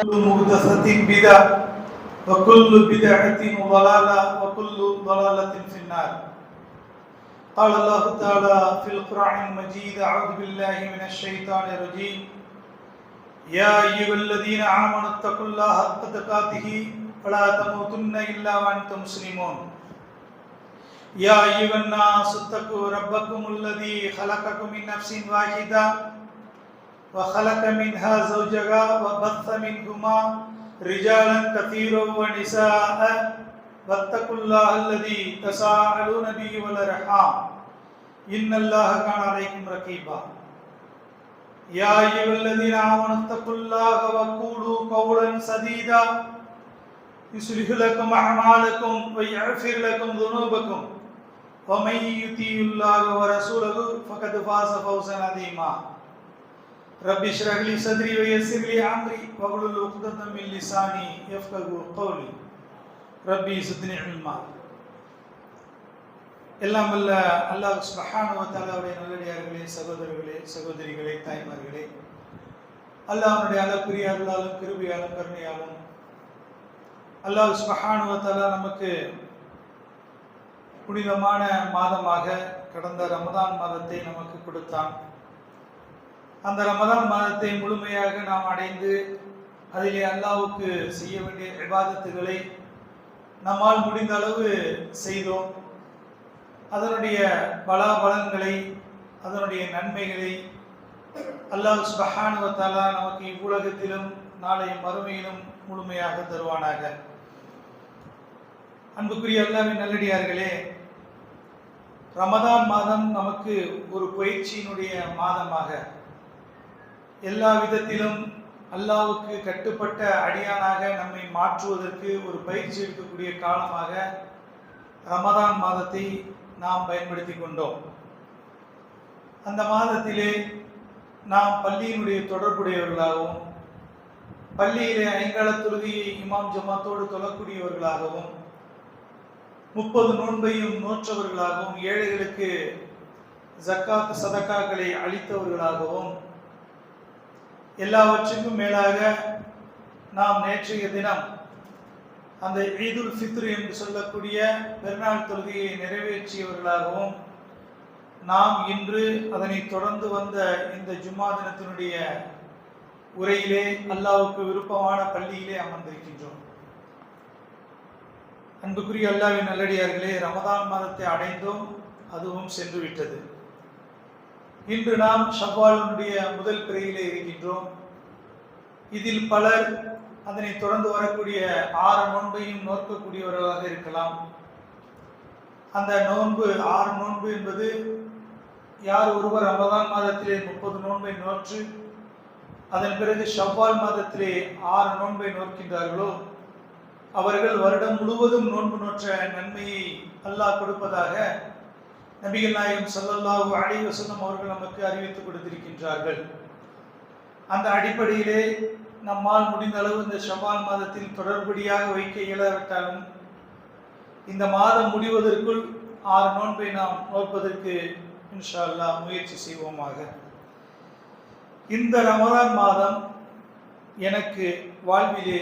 محدثة بدعة وكل بدعة ضلالة وكل ضلالة في النار. قال الله تعالى في القرآن المجيد: أعوذ بالله من الشيطان الرجيم. يا أيها الذين آمنوا اتقوا الله حق تقاته ولا تموتن إلا وأنتم مسلمون. يا أيها الناس اتقوا ربكم الذي خلقكم من نفس واحدة وخلق منها زوجها وبث منهما رجالا كثيرا ونساء واتقوا الله الذي تساءلون به والأرحام إن الله كان عليكم رقيبا. يا أيها الذين آمنوا اتقوا الله وقولوا قولا سديدا يصلح لكم أعمالكم ويغفر لكم ذنوبكم ومن يطع الله ورسوله فقد فاز فوزا عظيما. رب اشرح لي صدري ويسر لي امري واحلل عقدة من لساني يفقهوا قولي. ربي زدني علما. எல்லாம் வல்ல அல்லாஹ் சுப்ஹானஹு வ தஆலாவுடைய நல்லடியார்களே, சகோதரர்களே, சகோதரிகளே, தாய்மார்களே, அல்லாஹ்வுடைய அளப்பரிய அருளாலும் கிருபையாலும் கருணையாலும் அல்லாஹ் சுப்ஹானஹு வ தஆலா நமக்கு புனிதமான மாதமாக கடந்த ரமதான் மாதத்தை நமக்கு கொடுத்தான். அந்த ரமதான் மாதத்தை முழுமையாக நாம் அடைந்து அதிலே அல்லாஹ்வுக்கு செய்ய வேண்டிய இபாதத்துகளை நம்மால் முடிந்த அளவு செய்தோம். அதனுடைய பலாபலன்களை, அதனுடைய நன்மைகளை அல்லாஹ் சுப்ஹானஹு வ தஆலா நமக்கு இவ்வுலகத்திலும் நாளைய மறுமையிலும் முழுமையாக தருவானாக. அன்புக்குரிய அல்லாஹ்வின் நல்லடியார்களே, ரமதான் மாதம் நமக்கு ஒரு பயிற்சியினுடைய மாதமாக, எல்லா விதத்திலும் அல்லாஹ்வுக்கு கட்டுப்பட்ட அடியானாக நம்மை மாற்றுவதற்கு ஒரு பயிற்சி எடுக்கக்கூடிய காலமாக ரமதான் மாதத்தை நாம் பயன்படுத்தி கொண்டோம். அந்த மாதத்திலே நாம் பள்ளியினுடைய தொடர்புடையவர்களாகவும், பள்ளியிலே ஐங்கால தொழுகையை இமாம் ஜமாத்தோடு தொழக்கூடியவர்களாகவும், 30 நோன்பையும் நோற்றவர்களாகவும், ஏழைகளுக்கு ஜக்காத் சதக்காக்களை அளித்தவர்களாகவும், எல்லாவற்றுக்கும் மேலாக நாம் நேற்றைய தினம் அந்த ஈதுல் ஃபித்ர் என்று சொல்லக்கூடிய பெருநாள் தொழுகையை நிறைவேற்றியவர்களாகவும், நாம் இன்று அதனை தொடர்ந்து வந்த இந்த ஜும்மா தினத்தினுடைய உரையிலே அல்லாஹ்வுக்கு விருப்பமான பள்ளியிலே அமர்ந்திருக்கின்றோம். அன்புக்குரிய அல்லாஹ்வின் நல்லடியார்களே, ரமதான் மாதத்தை அடைந்தோம், அதுவும் சென்று விட்டது. இன்று நாம் ஷவ்வாலினுடைய முதல் பிறையிலே இருக்கின்றோம். இதில் பலர் அதனை தொடர்ந்து வரக்கூடிய 6 நோன்பையும் நோக்கக்கூடியவர்களாக இருக்கலாம். அந்த நோன்பு 6 நோன்பு என்பது, யார் ஒருவர் ரமதான் மாதத்திலே 30 நோன்பை நோற்று அதன் பிறகு ஷவ்வால் மாதத்திலே 6 நோன்பை நோக்கின்றார்களோ அவர்கள் வருடம் முழுவதும் நோன்பு நோற்ற நன்மையை அல்லாஹ் கொடுப்பதாக நபிகள் நாயகம் ஸல்லல்லாஹு அலைஹி வஸல்லம் அவர்கள் நமக்கு அறிவித்து கொடுத்திருக்கின்றார்கள். அந்த அடிப்படையிலே நம்மால் முடிந்த அளவு இந்த ஷவ்வால் மாதத்தில் தொடர்படியாக வைக்க இயலாவிட்டாலும் இந்த மாதம் முடிவதற்குள் 6 நோன்பை நாம் நோற்பதற்கு இன்ஷா அல்லாஹ் முயற்சி செய்வோமாக. இந்த ரமதான் மாதம் எனக்கு வாழ்விலே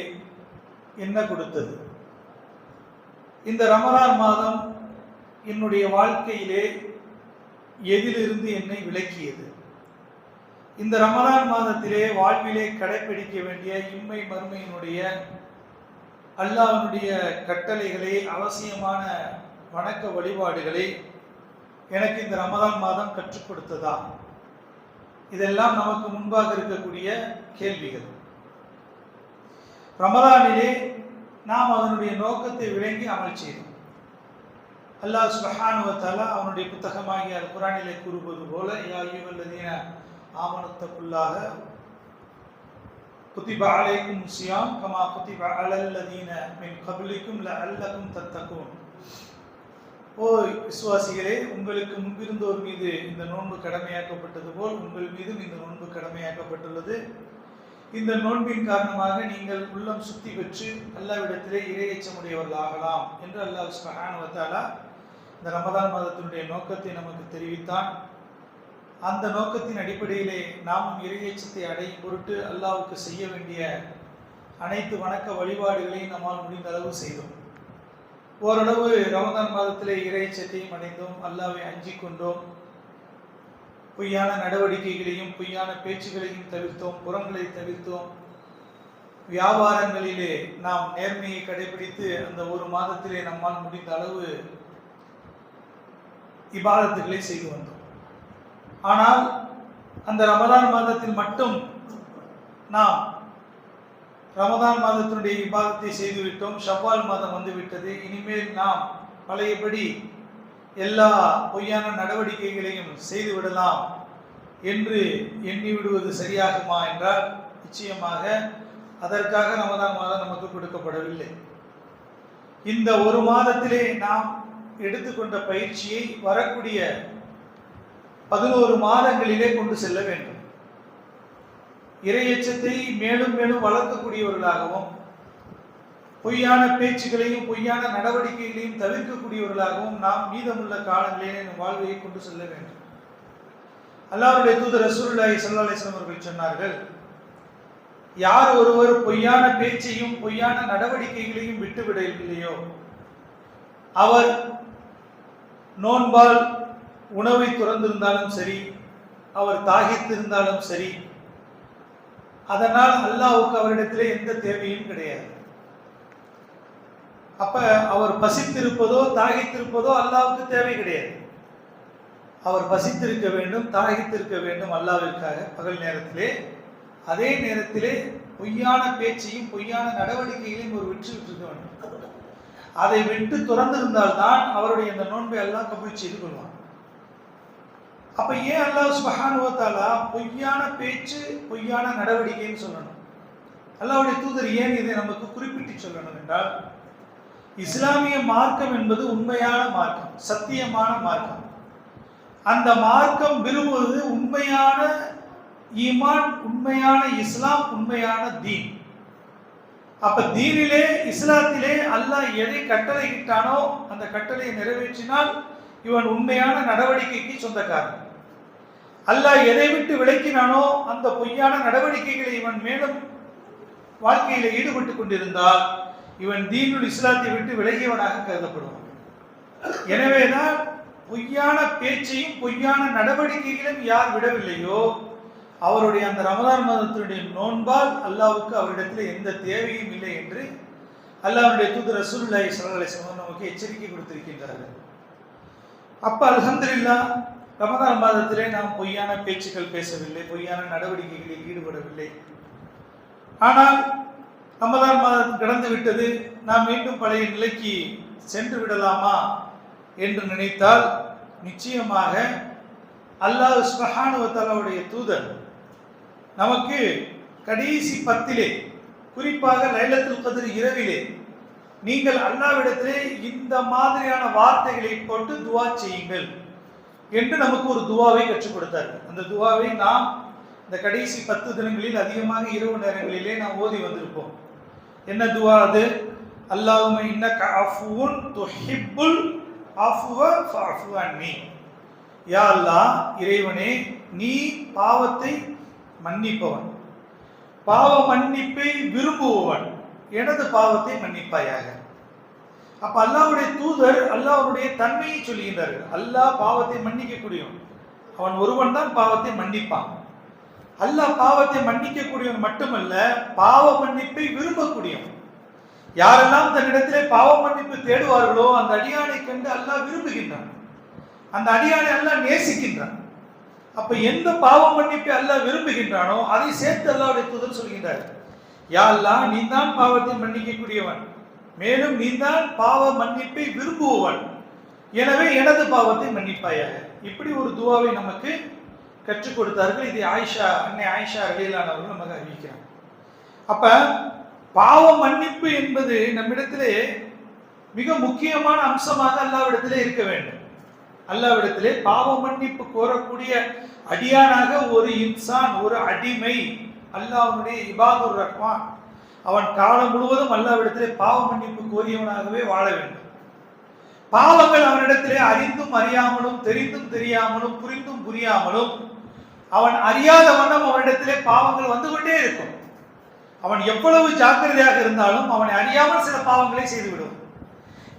என்ன கொடுத்தது? இந்த ரமதான் மாதம் என்னுடைய வாழ்க்கையிலே எதிலிருந்து என்னை விலக்கியது? இந்த ரமதான் மாதத்திலே வாழ்விலே கடைபிடிக்க வேண்டிய இம்மை மறுமையினுடைய அல்லாஹ்வுடைய கட்டளைகளை, அவசியமான வணக்க வழிபாடுகளை எனக்கு இந்த ரமதான் மாதம் கற்றுக் கொடுத்ததா? இதெல்லாம் நமக்கு முன்பாக இருக்கக்கூடிய கேள்விகள். ரமதானிலே நாம் அதனுடைய நோக்கத்தை விளங்கி அமல் செய்தோம். அல்லாஹ் சுப்ஹானஹு வ தஆலா அவனுடைய புத்தகமாகிய அல் குர்ஆனிலே கூறுவது போல, யா அய்யுஹல்லதீன ஆமனு தக்குல்லாஹ குதிப அலைக்கும் ஸியாம் கமா குதிப அலல்லதீன மின் கப்லிக்கும் லஅல்லகும் தத்தகூன். ஓ விசுவாசிகளே, உங்களுக்கு முன்பிருந்தோர் மீது இந்த நோன்பு கடமையாக்கப்பட்டது போல் உங்கள் மீதும் இந்த நோன்பு கடமையாக்கப்பட்டுள்ளது. இந்த நோன்பின் காரணமாக நீங்கள் உள்ளம் சுத்தி பெற்று அல்லாஹ்விடத்திலே இறையச்சமுடையவர்களாகலாம் என்று அல்லாஹ் சுப்ஹானஹு வ தஆலா இந்த ரமதான் மாதத்தினுடைய நோக்கத்தை நமக்கு தெரிவித்தான். அந்த நோக்கத்தின் அடிப்படையிலே நாமும் இறையச்சத்தை அடையும் பொருட்டு அல்லாஹ்வுக்கு செய்ய வேண்டிய அனைத்து வணக்க வழிபாடுகளையும் நம்மால் முடிந்த அளவு செய்தோம். ஓரளவு ரமதான் மாதத்திலே இறைச்சத்தையும் அடைந்தோம், அல்லாஹ்வை அஞ்சிக் கொண்டோம், பொய்யான நடவடிக்கைகளையும் பொய்யான பேச்சுகளையும் தவிர்த்தோம், புறங்களை தவிர்த்தோம். வியாபாரங்களிலே நாம் நேர்மையை கடைபிடித்து அந்த ஒரு மாதத்திலே நம்மால் முடிந்த அளவு இபாதத்துகளை செய்து வந்தோம். ஆனால் அந்த ரமதான் மாதத்தில் மட்டும் நாம் ரமதான் மாதத்தினுடைய இபாதத்தை செய்துவிட்டோம். ஷவ்வால் மாதம் வந்துவிட்டது. இனிமேல் நாம் பழையபடி எல்லா பொய்யான நடவடிக்கைகளையும் செய்து விடலாம் என்று எண்ணி விடுவது சரியாகுமா என்றால் நிச்சயமாக அதற்காக ரமதான் மாதம் நமக்கு கொடுக்கப்படவில்லை. இந்த ஒரு மாதத்திலே நாம் எடுத்துக்கொண்ட பயிற்சியை வரக்கூடிய 11 மாதங்களிலே கொண்டு செல்ல வேண்டும். இறையச்சத்தை மேலும் மேலும் வளர்க்கக்கூடியவர்களாகவும் பொய்யான பேச்சுகளையும் பொய்யான நடவடிக்கைகளையும் தவிர்க்கக்கூடியவர்களாகவும் நாம் மீதமுள்ள காலங்களிலே வாழ்வையை கொண்டு செல்ல வேண்டும். அல்லாஹ்வுடைய தூதர் ரசூலுல்லாஹி ஸல்லல்லாஹு அலைஹி வஸல்லம் அவர்கள் சொன்னார்கள், யார் ஒருவர் பொய்யான பேச்சையும் பொய்யான நடவடிக்கைகளையும் விட்டுவிடவில்லையோ அவர் நோன்பால் உணவை துறந்திருந்தாலும் சரி, அவர் தாகித்திருந்தாலும் சரி, அதனால் அல்லாஹ்வுக்கு அவரிடத்திலே எந்த தேவையும் கிடையாது. அப்ப அவர் பசித்திருப்பதோ தாகித்திருப்பதோ அல்லாஹ்வுக்கு தேவை கிடையாது. அவர் பசித்திருக்க வேண்டும், தாகித்திருக்க வேண்டும் அல்லாஹ்விற்காக பகல் நேரத்திலே. அதே நேரத்திலே பொய்யான பேச்சையும் பொய்யான நடவடிக்கைகளையும் ஒரு விட்டுவிட்டு வேண்டும். அதை விட்டு துறந்திருந்தால்தான் அவருடைய இந்த நோன்பை அல்லாஹ் கபூல் செய்து கொள்வான். அப்ப ஏன் அல்லாஹ் சுப்ஹானஹு வ தஆலா பொய்யான பேச்சு பொய்யான நடவடிக்கைன்னு சொல்லணும்? அல்லாஹ்வுடைய தூதர் ஏன் இதை நமக்கு குறிப்பிட்டு சொல்லணும் என்றால், இஸ்லாமிய மார்க்கம் என்பது உண்மையான மார்க்கம், சத்தியமான மார்க்கம். அந்த மார்க்கம் விரும்புவது உண்மையான ஈமான், உண்மையான இஸ்லாம், உண்மையான தீன். அப்ப தீனிலே இஸ்லாத்திலே அல்லாஹ் எதை கட்டளையிட்டானோ அந்த கட்டளையை நிறைவேற்றினால் இவன் உண்மையான நடவடிக்கைக்கு சொந்தக்காரன். அல்லாஹ் எதை விட்டு விலக்கினானோ அந்த பொய்யான நடவடிக்கைகளை இவன் மேலும் வாழ்க்கையில ஈடுபட்டு கொண்டிருந்தால் இவன் தீனுல் இஸ்லாத்தை விட்டு விலகியவனாக கருதப்படுவான். எனவேதான் பொய்யான பேச்சையும் பொய்யான நடவடிக்கைகளும் யார் விடவில்லையோ அவருடைய அந்த ரமதான் மாதத்தினுடைய நோன்பால் அல்லாஹ்வுக்கு அவரிடத்தில் எந்த தேவையும் இல்லை என்று அல்லாஹ்வுடைய தூதர் ரசூலுல்லாஹி ஸல்லல்லாஹு அலைஹி வஸல்லம் நமக்கு எச்சரிக்கை கொடுத்திருக்கின்றார்கள். அப்ப அல்ஹம்துலில்லாஹ் ரமதான் மாதத்திலே நாம் பொய்யான பேச்சுக்கள் பேசவில்லை, பொய்யான நடவடிக்கைகளில் ஈடுபடவில்லை. ஆனால் ரமதான் மாதம் கடந்து விட்டது, நாம் மீண்டும் பழைய நிலைக்கு சென்று விடலாமா என்று நினைத்தால் நிச்சயமாக அல்லாஹ் சுப்ஹானஹு வ தஆலாவுடைய தூதர் நமக்கு கடைசி 10 குறிப்பாக லைலத்துல் கத்ர் இரவிலே நீங்கள் அல்லாஹ்விடத்திலே இந்த மாதிரியான வார்த்தைகளை போட்டு துஆ செய்யுங்கள் என்று நமக்கு ஒரு துஆவை கற்றுக் கொடுத்தார்கள். அந்த துஆவை நாம் இந்த கடைசி 10 தினங்களில் அதிகமாக இரவு நேரங்களிலே நாம் ஓதி வந்திருப்போம். என்ன துஆ அது? அல்லாஹும்ம இன்னக அஃபுவுன் துஹிப்புல் அஃப்வ ஃபஅஃபு அன்னி. யா அல்லாஹ், இறைவனே, நீ பாவத்தை மன்னிப்பவன், பாவ மன்னிப்பை விரும்புபவன், எனது பாவத்தை மன்னிப்பாயாக. அப்ப அல்லாஹ்வுடைய தூதர் அல்லாஹ்வுடைய தன்மையை சொல்லுகின்றார்கள். அல்லாஹ் பாவத்தை மன்னிக்கக்கூடியவன், அவன் ஒருவன் தான் பாவத்தை மன்னிப்பான். அல்லாஹ் பாவத்தை மன்னிக்கக்கூடியவன் மட்டுமல்ல, பாவ மன்னிப்பை விரும்பக்கூடியவன். யாரெல்லாம் தன்னிடத்திலே பாவ மன்னிப்பு தேடுவார்களோ அந்த அடியானை கண்டு அல்லாஹ் விரும்புகின்றான், அந்த அடியானை அல்லாஹ் நேசிக்கின்றான். அப்ப எந்த பாவ மன்னிப்பை அல்லாஹ் விரும்புகின்றானோ அதை சேர்த்து அல்லாஹ்வுடைய தூதர் சொல்கின்றார், யா அல்லாஹ், நீ தான் பாவத்தை மன்னிக்கக்கூடியவன், மேலும் நீ தான் பாவ மன்னிப்பை விரும்புபவன், எனவே எனது பாவத்தை மன்னிப்பாயாக. இப்படி ஒரு துஆவை நமக்கு கற்றுக் கொடுத்தார்கள். இதை அன்னை ஆயிஷா ரலியல்லாஹு அவர்கள் நமக்கு அறிவிக்கிறார். அப்ப பாவ மன்னிப்பு என்பது நம்மிடத்திலே மிக முக்கியமான அம்சமாக அல்லாஹ்விடத்திலே இருக்க வேண்டும். அல்லாஹ்விடத்திலே பாவ மன்னிப்பு கோரக்கூடிய அடியானாக ஒரு இன்சான், ஒரு அடிமை, அல்லாஹ்வுடைய இபாதுர் ரஹ்மான், அவன் காலம் முழுவதும் அல்லாஹ்விடத்திலே பாவ மன்னிப்பு கோரியவனாகவே வாழ வேண்டும். பாவங்கள் அவனிடத்திலே அறிந்தும் அறியாமலும், தெரிந்தும் தெரியாமலும், புரிந்தும் புரியாமலும், அவன் அறியாத வண்ணம் அவனிடத்திலே பாவங்கள் வந்து கொண்டே இருக்கும். அவன் எவ்வளவு ஜாக்கிரதையாக இருந்தாலும் அவனை அறியாமல் சில பாவங்களை செய்து விடுவான்.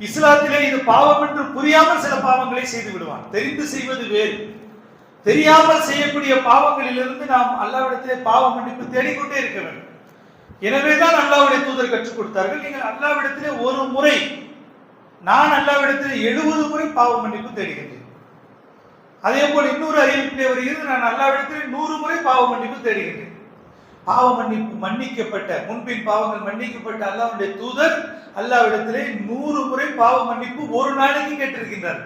இஸ்லாத்திலே இது பாவம் என்று புரியாமல் சில பாவங்களை செய்து விடுவான். தெரிந்து செய்வது வேறு. தெரியாமல் செய்யக்கூடிய பாவங்களிலிருந்து நாம் அல்லாஹ்விடத்திலே பாவ மன்னிப்பு தேடிக்கொண்டே இருக்க வேண்டும். எனவேதான் அல்லாஹ்வுடைய தூதர் கற்றுக் கொடுத்தார்கள், நீங்கள் அல்லாஹ்விடத்திலே ஒரு முறை, நான் அல்லாஹ்விடத்திலே 70 முறை பாவ மன்னிப்பு தேடுகின்றேன். அதே போல் இன்னொரு அறிவிப்பிலே வருகிறது, நான் அல்லாஹ்விடத்திலே 100 முறை பாவ மன்னிப்பு தேடுகின்றேன். பாவ மன்னிப்பு மன்னிக்கப்பட்ட, முன்பின் பாவங்கள் மன்னிக்கப்பட்ட அல்லாஹ்வுடைய தூதர் அல்லாஹ்விடத்திலே 100 முறை பாவ மன்னிப்பு ஒரு நாளைக்கு கேட்டிருக்கின்றார்.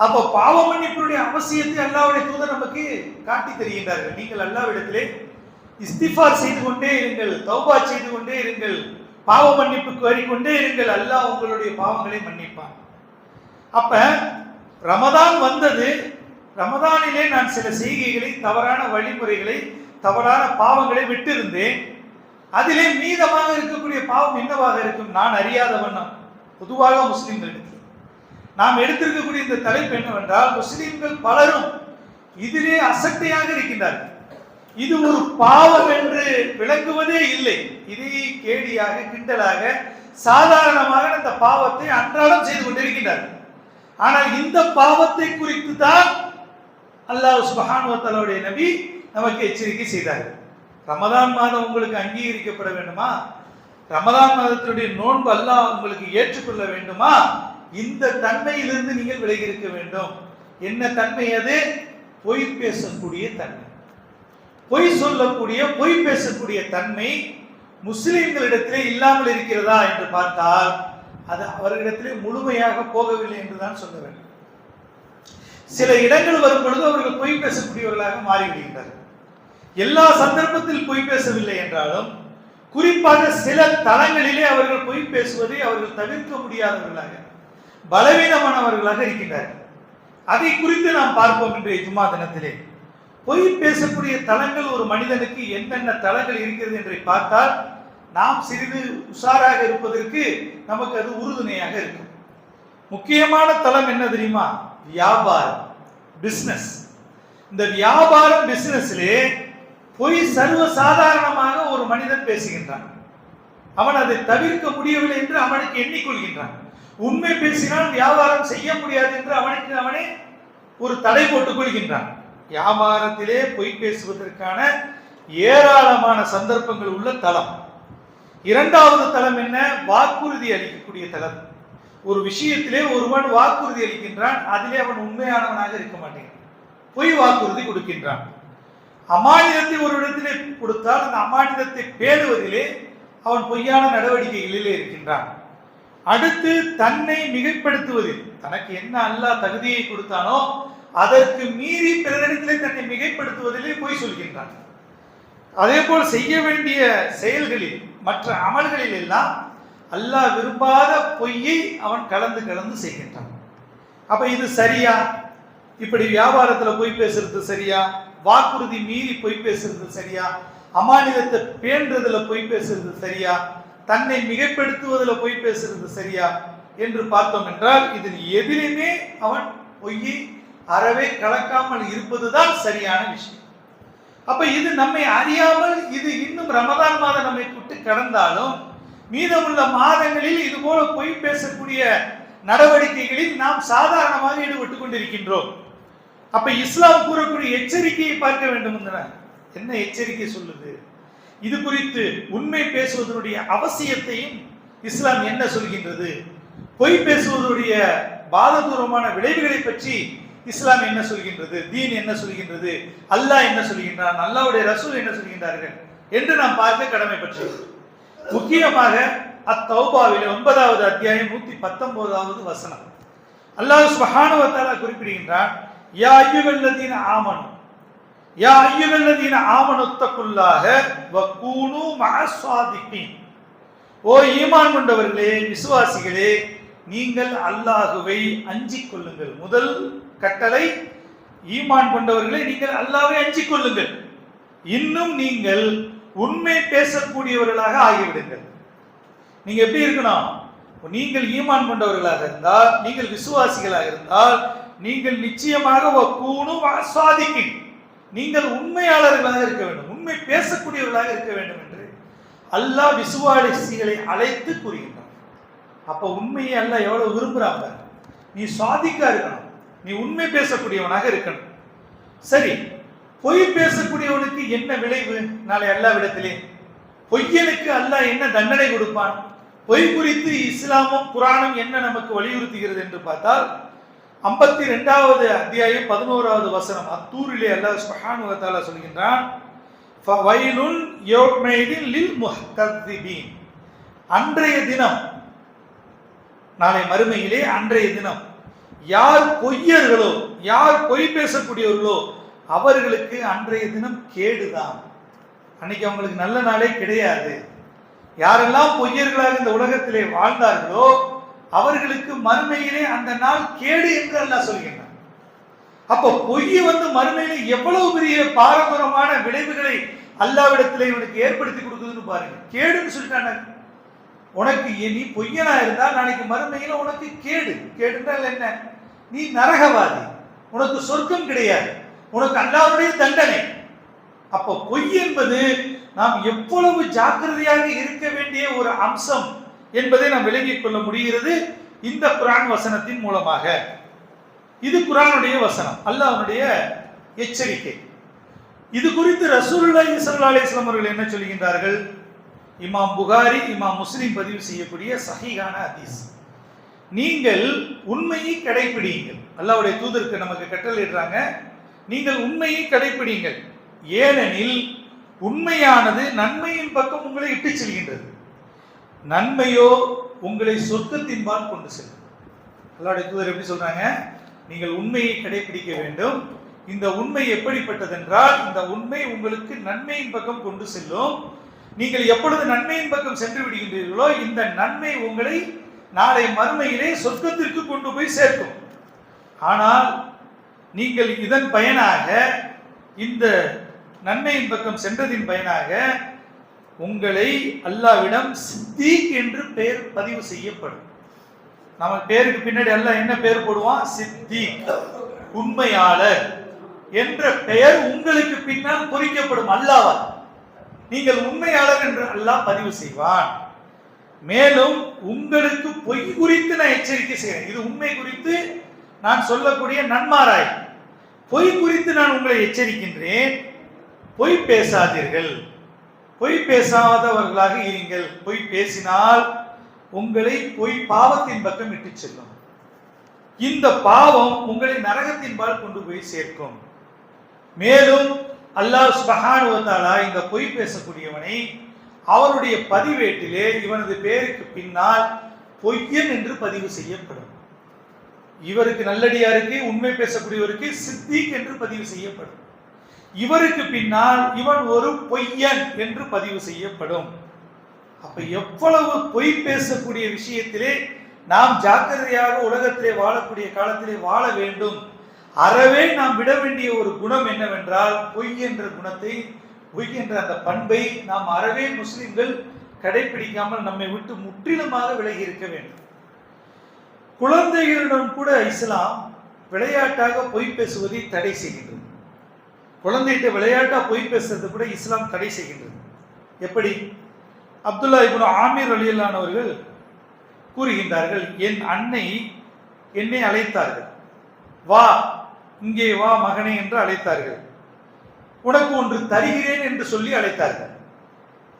அப்ப பாவ மன்னிப்புடைய அவசியத்தை அல்லாஹ்வுடைய தூதர் நமக்கு காட்டி தருகின்றார்கள். நீங்கள் அல்லாஹ்விடத்திலே இஸ்திஃபார் செய்து கொண்டே இருங்கள், தௌபா செய்து கொண்டே இருங்கள், பாவ மன்னிப்பு கோரிக்கொண்டே இருங்கள், அல்லாஹ் உங்களுடைய பாவங்களை மன்னிப்பான். அப்ப ரமதான் வந்தது, ரமதானிலே நான் சில செய்கைகளை, தவறான வழிமுறைகளை, தவறான பாவங்களை விட்டிருந்தேன். அதிலே மீதமாக இருக்கக்கூடிய பாவம் என்னவாக இருக்கும்? நான் அறியாத வண்ணம். பொதுவாக முஸ்லிம்களுக்கு நாம் எடுத்திருக்கக்கூடிய இந்த தலைப்பு என்னவென்றால், முஸ்லிம்கள் பலரும் இதிலே அசட்டையாக இருக்கின்றார்கள். இது ஒரு பாவம் என்று விளங்குவதே இல்லை. இதை கேலியாக, கிண்டலாக, சாதாரணமாக இந்த பாவத்தை அன்றாடம் செய்து கொண்டிருக்கின்றார்கள். ஆனால் இந்த பாவத்தை குறித்து தான் அல்லாஹ் சுப்ஹானஹு வ தஆலாவுடைய நபி நமக்கு எச்சரிக்கை செய்தார்கள். ரமதான் மாதம் உங்களுக்கு அங்கீகரிக்கப்பட வேண்டுமா? ரமதான் மாதத்தினுடைய நோன்பு அல்லாஹ் உங்களுக்கு ஏற்றுக்கொள்ள வேண்டுமா? இந்த தன்மையிலிருந்து நீங்கள் விலகி இருக்க வேண்டும். என்ன தன்மை அது? பொய் பேசக்கூடிய தன்மை, பொய் சொல்லக்கூடிய, பொய் பேசக்கூடிய தன்மை முஸ்லிம்களிடத்திலே இல்லாமல் இருக்கிறதா என்று பார்த்தால் அது அவர்களிடத்திலே முழுமையாக போகவில்லை என்றுதான் சொல்ல வேண்டும். சில இடங்கள் வரும் பொழுது அவர்கள் பொய் பேசக்கூடியவர்களாக மாறிவிடுகின்றார்கள். எல்லா சந்தர்ப்பத்தில் பொய் பேசவில்லை என்றாலும் குறிப்பாக சில தளங்களிலே அவர்கள் பொய் பேசுவதை அவர்கள் தவிர்க்க முடியாதவர்களாக, பலவீனமானவர்களாக இருக்கின்றார்கள். அதை குறித்து நாம் பார்ப்போம் இன்றைய ஜும்மா தினத்திலே. பொய் பேசக்கூடிய தளங்கள் ஒரு மனிதனுக்கு என்னென்ன தளங்கள் இருக்கிறது என்று பார்த்தால் நாம் சிறிது உஷாராக இருப்பதற்கு நமக்கு அது உறுதுணையாக இருக்கும். முக்கியமான தளம் என்ன தெரியுமா? வியாபாரம், பிசினஸ். இந்த வியாபாரம், பிசினஸ்லே பொய் சர்வ சாதாரணமாக ஒரு மனிதன் பேசுகின்றான். அவன் அதை தவிர்க்க முடியவில்லை என்று அவனுக்கு எண்ணிக்கொள்கின்றான். உண்மை பேசினால் வியாபாரம் செய்ய முடியாது என்று அவனுக்கு அவனே ஒரு தடை போட்டுக் கொள்கின்றான். வியாபாரத்திலே பொய் பேசுவதற்கான ஏராளமான சந்தர்ப்பங்கள் உள்ள தளம். இரண்டாவது தளம் என்ன? வாக்குறுதி அளிக்கக்கூடிய தளம். ஒரு விஷயத்திலே ஒருவன் வாக்குறுதி அளிக்கின்றான், அதிலே அவன் உண்மையானவனாக இருக்க மாட்டேங்கிறான், பொய் வாக்குறுதி கொடுக்கின்றான். அமானிதத்தை ஒரு இடத்திலே கொடுத்தால் அந்த அமானிதத்தை பேணுவதிலே அவன் பொய்யான நடவடிக்கைகளிலே இருக்கின்றான். அடுத்து தன்னை மிகைப்படுத்துவதில், தனக்கு என்ன அல்லாஹ் தகுதியை கொடுத்தானோ அதற்கு மீறி பிறரிடத்திலே தன்னை மிகைப்படுத்துவதிலே பொய் சொல்கின்றான். அதே போல் செய்ய வேண்டிய செயல்களில், மற்ற அமல்களில் எல்லாம் அல்லாஹ் விரும்பாத பொய்யை அவன் கலந்து கலந்து செய்கின்றான். அப்ப இது சரியா? இப்படி வியாபாரத்துல பொய் பேசுறது சரியா? வாக்குறுதி மீறி பொய் பேசுறது சரியா? அமானிதத்தை பேணுறதுல பொய் பேசுறது சரியா? தன்னை மிகைப்படுத்துவதில் பொய் பேசுறது சரியா என்று பார்த்தோம் என்றால் இதில் எதிலுமே அவன் பொய்யை அறவே கலக்காமல் இருப்பதுதான் சரியான விஷயம். அப்ப இது நம்மை அறியாமல், இது இன்னும் ரமதான் மாதம் நம்மை விட்டு கடந்தாலும் மீதமுள்ள மாதங்களில் இது போல பொய் பேசக்கூடிய நடவடிக்கைகளில் நாம் சாதாரணமாக ஈடுபட்டு கொண்டிருக்கின்றோம். அப்ப இஸ்லாம் கூறக்கூடிய எச்சரிக்கையை பார்க்க வேண்டும். என்ன எச்சரிக்கை சொல்லுது? இது குறித்து உண்மை பேசுவதனுடைய அவசியத்தையும் இஸ்லாம் என்ன சொல்கின்றது? பொய் பேசுவதனுடைய பாததூரமான விளைவுகளை பற்றி இஸ்லாம் என்ன சொல்கின்றது? தீன் என்ன சொல்கின்றது? அல்லாஹ் என்ன சொல்கின்றான்? அல்லாஹ்வுடைய ரசூல் என்ன சொல்கின்றார்கள் என்று நாம் பார்க்க கடமைப்பட்டோம். முக்கியமாக அத்தௌபாவிலே 9வது அத்தியாயம் 119வது வசனம் அல்லாஹ் சுப்ஹானஹு வ தஆலா குறிப்பிடுகின்றான், யா அய்யுஹல்லதீன ஆமனு, யா அய்யுஹல்லதீன ஆமனு தக்குல்லாஹ வ கூனு மஅஸ் ஸாதிகீன். ஓ ஈமான் கொண்டவர்களே, விசுவாசிகளே, நீங்கள் அல்லாஹ்வை அஞ்சிக் கொள்ளுங்கள். முதல் கட்டளை, ஈமான் கொண்டவர்களே நீங்கள் அல்லாஹ்வை அஞ்சிக் கொள்ளுங்கள். இன்னும் நீங்கள் உண்மை பேசக்கூடியவர்களாக ஆகிவிடுங்கள். நீங்க எப்படி இருக்கணும்? நீங்கள் ஈமான் கொண்டவர்களாக இருந்தால், நீங்கள் விசுவாசிகளாக இருந்தால், நீங்கள் நிச்சயமாக நீங்கள் உண்மையாளர்களாக இருக்க வேண்டும், உண்மை பேசக்கூடியவர்களாக இருக்க வேண்டும் என்று அல்லாஹ் விசுவாசிகளை அழைத்து கூறுகின்றான். அப்ப உண்மையை அல்லாஹ் எவ்வளவு விரும்புறாங்க. நீ சாதிக்கா இருக்கணும், நீ உண்மை பேசக்கூடியவனாக இருக்கணும். சரி, பொய் பேசக்கூடியவனுக்கு என்ன விளைவு? நாளை அல்லாஹ்விடத்திலே பொய்யனுக்கு அல்லாஹ் என்ன தண்டனை கொடுப்பான்? பொய் குறித்து இஸ்லாமும் குர்ஆனும் என்ன நமக்கு வலியுறுத்துகிறது என்று பார்த்தால் 52வது அத்தியாயம் 11வது வசனம் அத்தூரிலே அல்லாஹ் சுப்ஹானஹு வ தஆலா சொல்கின்றான், ஃபவைலுன் யௌமைதின் லில் முஹ்தஸிபீன். அன்றைய தினம், நாளை மறுமையிலே அன்றைய தினம் யார் பொய்யர்களோ, யார் பொய் பேசக்கூடியவர்களோ அவர்களுக்கு அன்றைய தினம் கேடுதான். அன்னைக்கு அவங்களுக்கு நல்ல நாளே கிடையாது. யாரெல்லாம் பொய்யர்களாக இந்த உலகத்திலே வாழ்ந்தார்களோ அவர்களுக்கு மறுமையிலே அந்த நாள் கேடு என்று அல்லாஹ் சொல்கின்றான். அப்ப பொய் மறுமையிலே எவ்வளவு பெரிய பாரம்பரியமான விளைவுகளை அல்லாஹ்விடத்திலே இவனுக்கு ஏற்படுத்தி கொடுக்குதுன்னு பாருங்க. கேடுன்னு சொல்லிட்டாங்க. உனக்கு நீ பொய்யனா இருந்தால் நாளைக்கு மறுமையில உனக்கு கேடு. கேடுன்றால் என்ன? நீ நரகவாதி, உனக்கு சொர்க்கம் கிடையாது, உனக்கு அல்லாஹ்வுடைய தண்டனை. அப்ப பொய் என்பது நாம் எவ்வளவு ஜாக்கிரதையாக இருக்க வேண்டிய ஒரு அம்சம் என்பதை நாம் விளங்கிக் கொள்ள முடிகிறது இந்த குர்ஆன் வசனத்தின் மூலமாக. இது குர்ஆனுடைய வசனம், அல்லாஹ்வுடைய எச்சரிக்கை. இது குறித்து ரசூலுல்லாஹி ஸல்லல்லாஹு அலைஹி வஸல்லம் அவர்கள் என்ன சொல்கின்றார்கள்? இமாம் புகாரி, இமாம் முஸ்லிம் பதிவு செய்யக்கூடிய சஹீஹான ஹதீஸ். நீங்கள் உண்மையை கடைபிடியுங்கள். அல்லாஹ்வுடைய தூதருக்கு நமக்கு கட்டளையிடுறாங்க, நீங்கள் உண்மையை கடைபிடியுங்கள். ஏனெனில் உண்மையானது நன்மையின் பக்கம் உங்களை இட்டு செல்கின்றது, நன்மையோ உங்களை சொர்க்கத்தின்பால் கொண்டு செல்லும். அல்லாஹ்வுடைய தூதர் எப்படி சொல்றாங்க? நீங்கள் உண்மையை கடைபிடிக்க வேண்டும். இந்த உண்மை எப்படிப்பட்டதென்றால், இந்த உண்மை உங்களுக்கு நன்மையின் பக்கம் கொண்டு செல்லும். நீங்கள் எப்பொழுது நன்மையின் பக்கம் சென்று விடுகின்றீர்களோ இந்த நன்மை உங்களை நாளை மறுமையிலே சொர்க்கத்திற்கு கொண்டு போய் சேர்க்கும். ஆனால் நீங்கள் இதன் பயனாக, இந்த நன்மையின் பக்கம் சென்றதின் பயனாக உங்களை அல்லாஹ்விடம் சித்தீக் என்று பெயர் பதிவு செய்யப்படும். நம்ம பேருக்கு பின்னாடி அல்லாஹ் என்ன பெயர் போடுவான்? சித்தீக், உண்மையாளர் என்ற பெயர் உங்களுக்கு பின்னால் பொறிக்கப்படும் அல்லாஹ்வால். நீங்கள் உண்மையாளர் என்று அல்லாஹ் பதிவு செய்வான். மேலும் உங்களுக்கு பொய் குறித்து நான் எச்சரிக்கை செய்கிறேன். இது உண்மை குறித்து நான் சொல்லக்கூடிய நன்மாராய். பொய் குறித்து நான் உங்களை எச்சரிக்கின்றேன். பொய் பேசாதீர்கள், பொய் பேசாதவர்களாக இருங்கள். பொய் பேசினால் உங்களை பொய் பாவத்தின் பக்கம் இட்டு செல்லும். இந்த பாவம் உங்களை நரகத்தின்பால் கொண்டு போய் சேர்க்கும். மேலும் அல்லாஹ் சுப்ஹானஹு வ தஆலா இந்த பொய் பேசக்கூடியவனை அவருடைய பதிவேட்டிலே இவனது பெயருக்கு பின்னால் பொய்யன் என்று பதிவு செய்யப்படும். இவருக்கு நல்லடியாருக்கு, உண்மை பேசக்கூடியவருக்கு சித்தீக் என்று பதிவு செய்யப்படும். இவருக்கு பின்னால் இவன் ஒரு பொய்யன் என்று பதிவு செய்யப்படும். அப்ப எவ்வளவு பொய் பேசக்கூடிய விஷயத்திலே நாம் ஜாக்கிரதையாக உலகத்திலே வாழக்கூடிய காலத்திலே வாழ வேண்டும். அறவே நாம் விட வேண்டிய ஒரு குணம் என்னவென்றால், பொய் என்ற குணத்தை, பொய் என்ற அந்த பண்பை நாம் அறவே முஸ்லிம்கள் கடைபிடிக்காமல் நம்மை விட்டு முற்றிலுமாக விலகி இருக்க வேண்டும். குழந்தைகளிடம் கூட இஸ்லாம் விளையாட்டாக பொய் பேசுவதை தடை செய்கின்றது. குழந்தைகிட்ட விளையாட்டா பொய் பேசுறது கூட இஸ்லாம் தடை செய்கின்றது. எப்படி? அப்துல்லா இப்னு ஆமீர் ரலியல்லாஹு அன்ஹு அவர்கள் கூறுகின்றார்கள், என் அன்னை என்னை அழைத்தார்கள், வா இங்கே வா மகனே என்று அழைத்தார்கள். உனக்கு ஒன்று தருகிறேன் என்று சொல்லி அழைத்தார்கள்.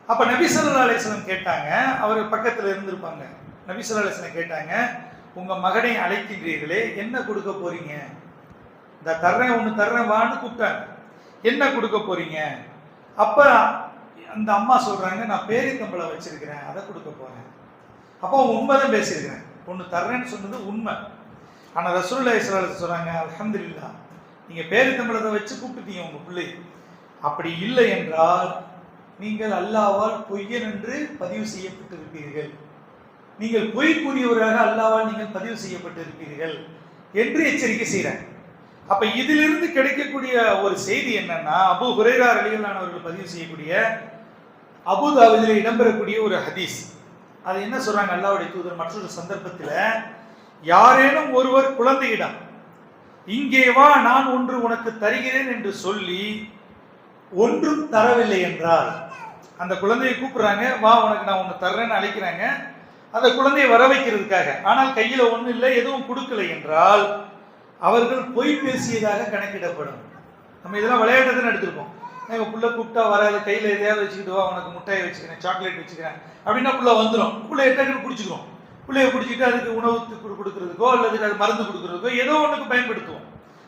அப்ப நபி ஸல்லல்லாஹு அலைஹி வஸல்லம் கேட்டாங்க, அவர் பக்கத்துல இருந்திருப்பாங்க. நபி ஸல்லல்லாஹு அலைஹி வஸல்லம் கேட்டாங்க, உங்க மகனை அழைக்கின்றீர்களே, என்ன கொடுக்க போறீங்க? இந்த தர்றேன், ஒன்று தர்றேன் வான்னு கூப்பிட்டாங்க. என்ன கொடுக்க போறீங்க? அப்ப அந்த அம்மா சொல்றாங்க, நான் பேரித்தம்பளம் வச்சிருக்கிறேன், அதை கொடுக்க போறேன். அப்போ அவங்க உண்மைதான் பேசியிருக்கிறேன், ஒன்று தர்றேன்னு சொன்னது உண்மை. ஆனா ரசூலுல்லாஹி ஸல்லல்லாஹு அலைஹி வஸல்லம் சொல்றாங்க, அல்ஹம்துலில்லாஹ், நீங்க பேரித்தம்பளத்தை வச்சு கூப்பிட்டீங்க உங்க பிள்ளை. அப்படி இல்லை என்றால் நீங்கள் அல்லாஹ்வால் பொய்யன் என்று பதிவு செய்யப்பட்டிருப்பீர்கள், நீங்கள் பொய் கூறியவராக அல்லாஹ்வால் நீங்கள் பதிவு செய்யப்பட்டிருப்பீர்கள் என்று எச்சரிக்கை செய்கிறார். அப்ப இதிலிருந்து கிடைக்கக்கூடிய ஒரு செய்தி என்னன்னா, அபூ ஹுரைரா ரலியல்லாஹு அன்ஹு அவர்கள் பதிவு செய்யக்கூடிய அபூதாவுதில் இடம்பெறக்கூடிய ஒரு ஹதீஸ். அது என்ன சொல்றாங்க அல்லாஹ்வுடைய தூதர் மற்றொரு சந்தர்ப்பத்தில், யாரேனும் ஒருவர் குழந்தையிடம் இங்கே வா நான் ஒன்று உனக்கு தருகிறேன் என்று சொல்லி ஒன்றும் தரவில்லை என்றால், அந்த குழந்தையை கூப்பிடுறாங்க, வா உனக்கு நான் ஒன்று தர்றேன்னு அழைக்கிறாங்க, அந்த குழந்தையை வர வைக்கிறதுக்காக. ஆனால் கையில் ஒன்றும் இல்லை, எதுவும் கொடுக்கலை என்றால் அவர்கள் பொய் பேசியதாக கணக்கிடப்படும். நம்ம இதெல்லாம் விளையாட்டுன்னு எடுத்துருக்கோம். எங்கள் புள்ள கூப்பிட்டா வராது, கையில் எதையாவது வச்சுக்கிட்டு வா உனக்கு முட்டையை வச்சுக்கிறேன், சாக்லேட் வச்சுக்கிறேன் அப்படின்னா புள்ள வந்துடும். பிள்ளைய டக்குன்னு பிடிச்சிக்கிறோம். பிள்ளைய பிடிச்சிட்டு அதுக்கு உணவு கொடுக்குறதுக்கோ அல்லது அது மருந்து கொடுக்குறதுக்கோ ஏதோ ஒன்றுக்கு பயன்படுத்துவோம்.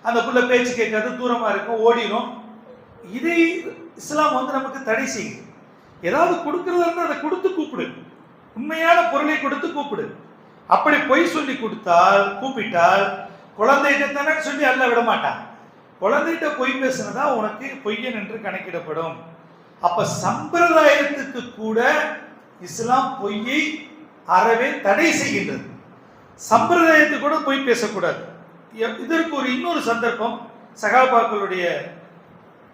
அந்த புள்ள பேச்சு கேட்காது, தூரமாக இருக்கும், ஓடிடும். இதை இஸ்லாம் நமக்கு தடை செய்யுது. ஏதாவது கொடுக்கறதா இருந்தால் அதை கொடுத்து கூப்பிடு, உண்மையான பொருளை கொடுத்து கூப்பிடு. அப்படி பொய் சொல்லி கூப்பிட்டால் குழந்தைகிட்ட சொல்லி அல்ல விட மாட்டான். குழந்தைகிட்ட பொய் பேசுனதா உனக்கு பொய்யன் என்று கணக்கிடப்படும். அப்ப சம்பிரதாயத்துக்கு கூட இஸ்லாம் பொய்யை அறவே தடை செய்கின்றது. சம்பிரதாயத்துக்கு கூட பொய் பேசக்கூடாது. இதற்கு இன்னொரு சந்தர்ப்பம் சகாபாக்களுடைய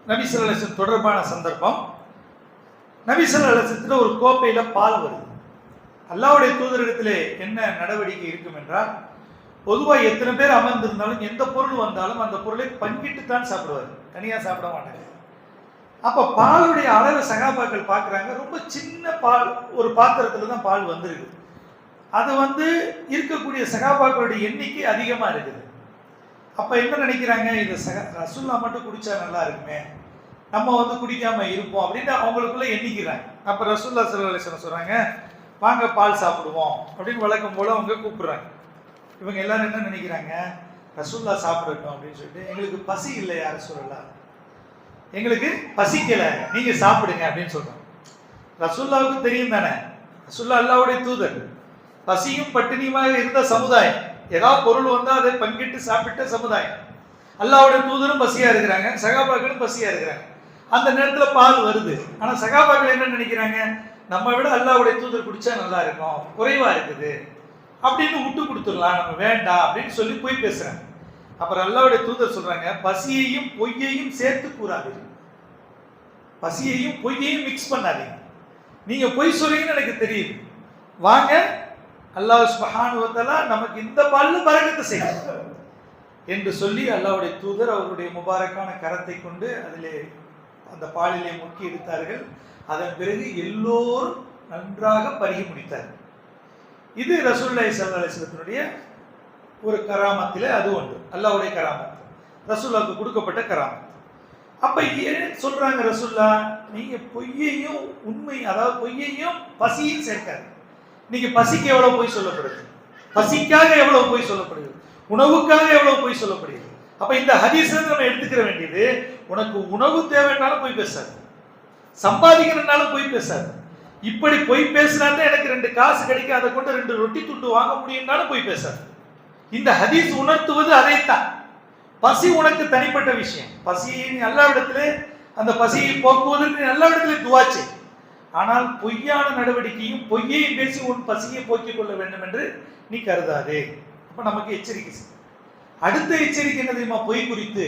நபி ஸல்லல்லாஹு அலைஹி வஸல்லம் தொடர்பான சந்தர்ப்பம். நபி ஸல்லல்லாஹு அலைஹி வஸல்லம் ஒரு கோப்பையில பால் வருது. அல்லாஹ்வுடைய தூதரிடத்திலே என்ன நடவடிக்கை இருக்கும் என்றால், பொதுவாக எத்தனை பேர் அமர்ந்திருந்தாலும் எந்த பொருள் வந்தாலும் அந்த பொருளை பங்கிட்டு தான் சாப்பிடுவார், தனியாக சாப்பிட மாட்டாங்க. அப்போ பாலுடைய அளவு சகாபாக்கள் பார்க்குறாங்க, ரொம்ப சின்ன பால், ஒரு பாத்திரத்தில் தான் பால் வந்திருக்கு. அது இருக்கக்கூடிய சகாபாக்களுடைய எண்ணிக்கை அதிகமாக இருக்குது. அப்போ என்ன நினைக்கிறாங்க, இந்த ரசூல்லா மட்டும் குடிச்சா நல்லா இருக்குமே, நம்ம குடிக்காம இருப்போம் அப்படின்னு அவங்களுக்குள்ள எண்ணிக்கிறாங்க. அப்போ ரசூல்லா ஸல்லல்லாஹு அலைஹி வஸல்லம் சொல்கிறாங்க, வாங்க பால் சாப்பிடுவோம் அப்படின்னு வழக்கம் போல் அவங்க கூப்பிடுறாங்க. இவங்க எல்லாரும் என்ன நினைக்கிறாங்க, ரசூல்லா சாப்பிடட்டும் அப்படின்னு சொல்லிட்டு, எங்களுக்கு பசி இல்லை யார சொல்லலாம், எங்களுக்கு பசிக்கல, நீங்க சாப்பிடுங்க அப்படின்னு சொல்றாங்க. ரசூல்லாவுக்கு தெரியும் தானே, ரசூல்லா அல்லாஹ்வுடைய தூதர், பசியும் பட்டினியுமாக இருந்த சமுதாயம், ஏதாவது பொருள் வந்தால் அதை பங்கிட்டு சாப்பிட்ட சமுதாயம். அல்லாஹ்வுடைய தூதரும் பசியா இருக்கிறாங்க, சகாபாக்களும் பசியா இருக்கிறாங்க. அந்த நேரத்தில் பால் வருது. ஆனால் சகாபாக்கள் என்ன நினைக்கிறாங்க, நம்ம விட அல்லாஹ்வுடைய தூதர் குடிச்சா நல்லா இருக்கும், குறைவா இருக்குது அப்படின்னு விட்டு கொடுத்துடலாம், நம்ம வேண்டாம் அப்படின்னு சொல்லி போய் பேசுறாங்க. அப்புறம் அல்லாஹ்வுடைய தூதர் சொல்றாங்க, பசியையும் பொய்யையும் சேர்த்து கூறாதீங்க, பசியையும் பொய்யையும் மிக்ஸ் பண்ணாதீங்க. நீங்க பொய் சொல்றீங்கன்னு எனக்கு தெரியுது, வாங்க அல்லாஹ் சுப்ஹானஹு வ தஆலா நமக்கு இந்த பால்ல பரக்கத்து செய்யும் என்று சொல்லி அல்லாஹ்வுடைய தூதர் அவருடைய முபாரக்கான கரத்தை கொண்டு அதிலே அந்த பாலிலே முக்கி எடுத்தார்கள். அதன் பிறகு எல்லோரும் நன்றாக பருகி முடித்தார்கள். இது ரசூலுல்லாஹி ஸல்லல்லாஹு அலைஹி வஸல்லத்தினுடைய ஒரு கராமத்திலே அது ஒன்று, அல்லாஹ்வுடைய கராமத், ரசூலுல்லாஹ்வுக்கு கொடுக்கப்பட்ட கராமத். அப்ப ஏன் சொல்றாங்க ரசூலுல்லாஹ், நீங்க பொய்யையும் உண்மை, அதாவது பொய்யையும் பசியும் சேர்க்காது. நீங்க பசிக்கு எவ்வளவு பொய் சொல்லப்படுது, பசிக்காக எவ்வளவு பொய் சொல்லப்படுது, உணவுக்காக எவ்வளவு பொய் சொல்லப்படுது. அப்ப இந்த ஹதீஸ்ல நம்ம எடுத்துக்கிற வேண்டியது, உனக்கு உணவு தேவைன்னாலும் பொய் பேசாது, சம்பாதிக்கிறதுனாலும் பொய் பேசாது. இப்படி பொய் பேசினாதான் எனக்கு 2 காசு கிடைக்கும், அதை கொண்டு 2 ரொட்டி துண்டு வாங்க முடியும்னாலும் பொய் பேசாது. இந்த ஹதீஸ் உணர்த்துவது அதைத்தான். பசி உனக்கு தனிப்பட்ட விஷயம், பசியை நீ அல்லாஹ்விடத்திலே, அந்த பசியை போக்குவதற்கு நீ அல்லாஹ்விடத்திலே துஆ செய். ஆனால் பொய்யான நடவடிக்கையும் பொய்யையும் பேசி உன் பசியை போக்கிக் கொள்ள வேண்டும் என்று நீ கருதாதே. அப்ப நமக்கு எச்சரிக்கை. அடுத்த எச்சரிக்கை என்ன தெரியுமா, பொய் குறித்து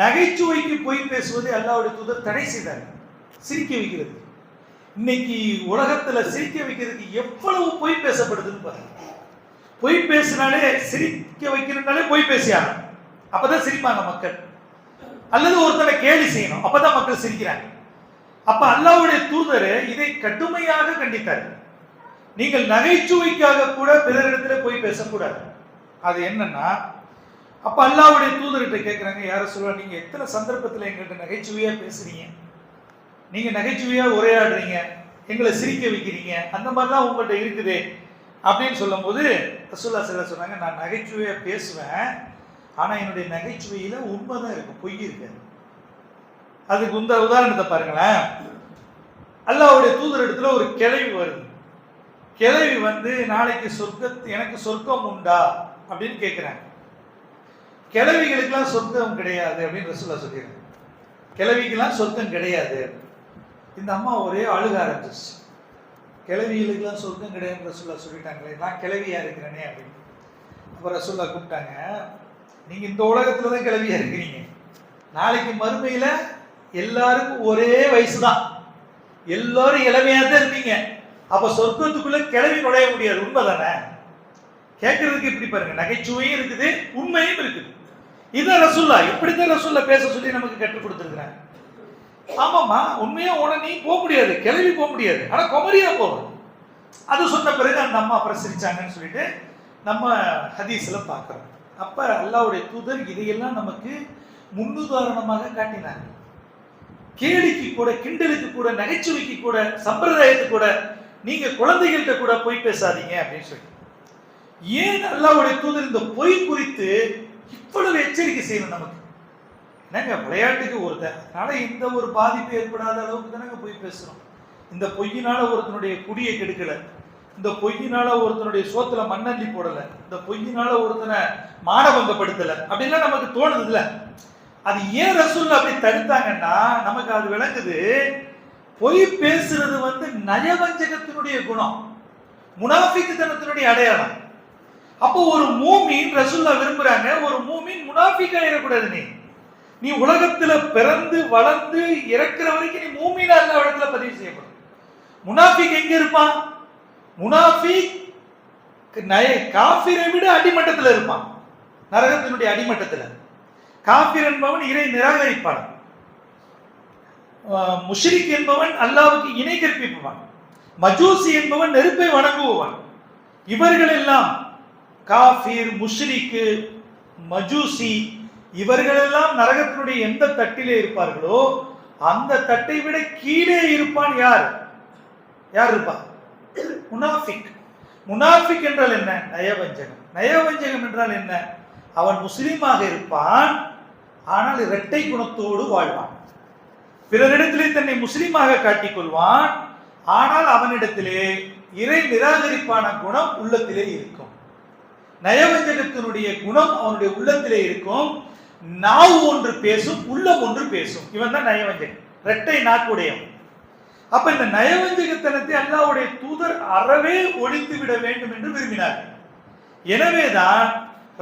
நகைச்சுவைக்கு பொய் பேசுவதை அல்லாஹ்வுடைய தூதர் தடை செய்தார். சிரிக்க வைக்கிறது, இன்னைக்கு உலகத்துல சிரிக்க வைக்கிறதுக்கு எவ்வளவு பொய் பேசப்படுதுன்னு பாருங்க. பொய் பேசினாலே, சிரிக்க வைக்கிறதுனாலே பொய் பேசியாங்க, அப்பதான் சிரிப்பாங்க மக்கள். அல்லது ஒருத்தனை கேலி செய்யணும், அப்பதான் மக்கள் சிரிக்கிறாங்க. அப்ப அல்லாஹ்வுடைய தூதர் இதை கடுமையாக கண்டித்தார்கள். நீங்கள் நகைச்சுவைக்காக கூட பிறரிடத்துல போய் பேசக்கூடாது. அது என்னன்னா, அப்ப அல்லாஹ்வுடைய தூதர்கிட்ட கேட்கிறாங்க, யார சொல்ல, நீங்க எத்தனை சந்தர்ப்பத்தில் எங்கள்கிட்ட நகைச்சுவையா பேசுறீங்க, நீங்க நகைச்சுவையா உரையாடுறீங்க, எங்களை சிரிக்க வைக்கிறீங்க, அந்த மாதிரிலாம் உங்கள்கிட்ட இருக்குது அப்படின்னு சொல்லும் போது ரசூலுல்லாஹி ஸல்லல்லாஹு அலைஹி சொன்னாங்க, நான் நகைச்சுவையா பேசுவேன், ஆனா என்னுடைய நகைச்சுவையில உண்மைதான் இருக்கும், பொய் இருக்காது. அதுக்கு உதாரணத்தை பாருங்களேன். அல்லாஹ்வுடைய தூதர் இடத்துல ஒரு கிழவி வருது. கிழவி நாளைக்கு எனக்கு சொர்க்கம் உண்டா அப்படின்னு கேட்கிறாங்க. கிழவிகளுக்கெல்லாம் சொர்க்கம் கிடையாது அப்படின்னு ரசூலுல்லாஹ் சொல்லிடுறாங்க. கிழவிக்கெல்லாம் சொர்க்கம் கிடையாது. இந்த அம்மா ஒரே அழுக ஆரம்பிச்சிருச்சு. கிழவிகளுக்கெல்லாம் சொர்க்கம் கிடையாதுன்னு ரசூலுல்லாஹ் சொல்லிட்டாங்களே, நான் கிழவியா இருக்கிறேனே அப்படின்னு. அப்போ ரசூலுல்லாஹ் கூப்பிட்டாங்க, நீங்க இந்த உலகத்துல தான் கிழவியா இருக்கிறீங்க, நாளைக்கு மறுமையில எல்லாருக்கும் ஒரே வயசு தான், எல்லாரும் இளமையா தான் இருப்பீங்க. அப்ப சொர்க்கத்துக்குள்ள கிளவி நுழைய முடியாது, உண்மைதானே? கேட்கறதுக்கு இப்படி பாருங்க, நகைச்சுவையும் இருக்குது, உண்மையும் இருக்குது. இதான் ரசூலுல்லாஹ், இப்படித்தான் ரசூலுல்லாஹ் பேச சொல்லி நமக்கு கற்றுக் கொடுத்திருக்கிறாங்க. ஆமாமா, உண்மையா உடனே போக முடியாது, கிளம்பி போக முடியாது, ஆனா குமரியா போகும். அது சொன்ன பிறகு அந்த அம்மா அப்புறம் சிரிச்சாங்கன்னு சொல்லிட்டு நம்ம ஹதீஸ்ல பார்க்கிறோம். அப்ப அல்லாஹ்வுடைய தூதர் இதையெல்லாம் நமக்கு முன்னுதாரணமாக காட்டினாங்க. கேலிக்கு கூட, கிண்டலுக்கு கூட, நகைச்சுவைக்கு கூட, சம்பிரதாயத்துக்கு கூட நீங்க குழந்தைகள்கிட்ட கூட பொய் பேசாதீங்க அப்படின்னு சொல்லி. ஏன் அல்லாஹ்வுடைய தூதர் இந்த பொய் குறித்து இவ்வளவு எச்சரிக்கை செய்யணும் நமக்கு? என்னங்க விளையாட்டுக்கு ஒருத்தர், அதனால எந்த ஒரு பாதிப்பு ஏற்படாத அளவுக்கு தானங்க பொய் பேசுறோம். இந்த பொய்யினால ஒருத்தனுடைய குடியை கெடுக்கல, இந்த பொய்யினால ஒருத்தனுடைய சோத்துல மண்ணள்ளி போடல, இந்த பொய்யினால ஒருத்தனை மானபங்கப்படுத்தல அப்படின்லாம் நமக்கு தோணுதுல்ல. அது ஏன் ரசூல் அப்படி தடுத்தாங்கன்னா நமக்கு அது விளங்குது. பொய் பேசுறது நயவஞ்சகத்தினுடைய குணம், முனாஃபிக்குத்தனத்தினுடைய அடையாளம். அப்போ ஒரு மூமின் ரசூல்லா விரும்புறாங்க, ஒரு மூமின் முனாஃபிக் ஆயிடக்கூடாது. நீ உலகத்துல பிறந்து வளர்ந்து இறக்குற வரைக்கும் நீ மூமினா அல்லாஹ் இடத்துல பதிவு செய்யப்படும். முனாஃபிக் எங்க இருப்பான்? முனாஃபிக் காஃபிரை விட அடிமட்டத்தில் இருப்பான், நரகத்தினுடைய அடிமட்டத்தில். காஃபிர் என்பவன் இறை நிராகரிப்பான், முஷ்ரிக் என்பவன் அல்லாஹ்வுக்கு இணை கற்பிப்பவன், மஜூசி என்பவன் நெருப்பை வணங்குபவன். இவர்கள் எல்லாம் காஃபிர், முஷ்ரிக்கு, மஜூசி இவர்களெல்லாம் நரகத்தினுடைய எந்த தட்டிலே இருப்பார்களோ அந்த தட்டை விட கீழே இருப்பான். யார் யார் இருப்பான்? முனாஃபிக். முனாஃபிக் என்றால் என்ன? நயவஞ்சகம். நயவஞ்சகம் என்றால் என்ன? அவன் முஸ்லீமாக இருப்பான், ஆனால் இரட்டை குணத்தோடு வாழ்வான். பிறரிடத்திலே தன்னை முஸ்லீமாக காட்டிக் கொள்வான், ஆனால் அவனிடத்திலே இறை நிராகரிப்பான குணம் உள்ளத்திலே இருக்கும். நயவஞ்சகத்தினுடைய குணம் அவனுடைய உள்ளத்திலே இருக்கும். நாவு ஒன்று பேசும், உள்ளம் ஒன்று பேசும். இவன் தான் நயவஞ்சகன், இரட்டை நாக்குடையவன். அப்ப இந்த நயவஞ்சகத்தனத்தை அல்லாஹ்வுடைய தூதர் அறவே ஒழித்து விட வேண்டும் என்று விரும்பினார். எனவேதான்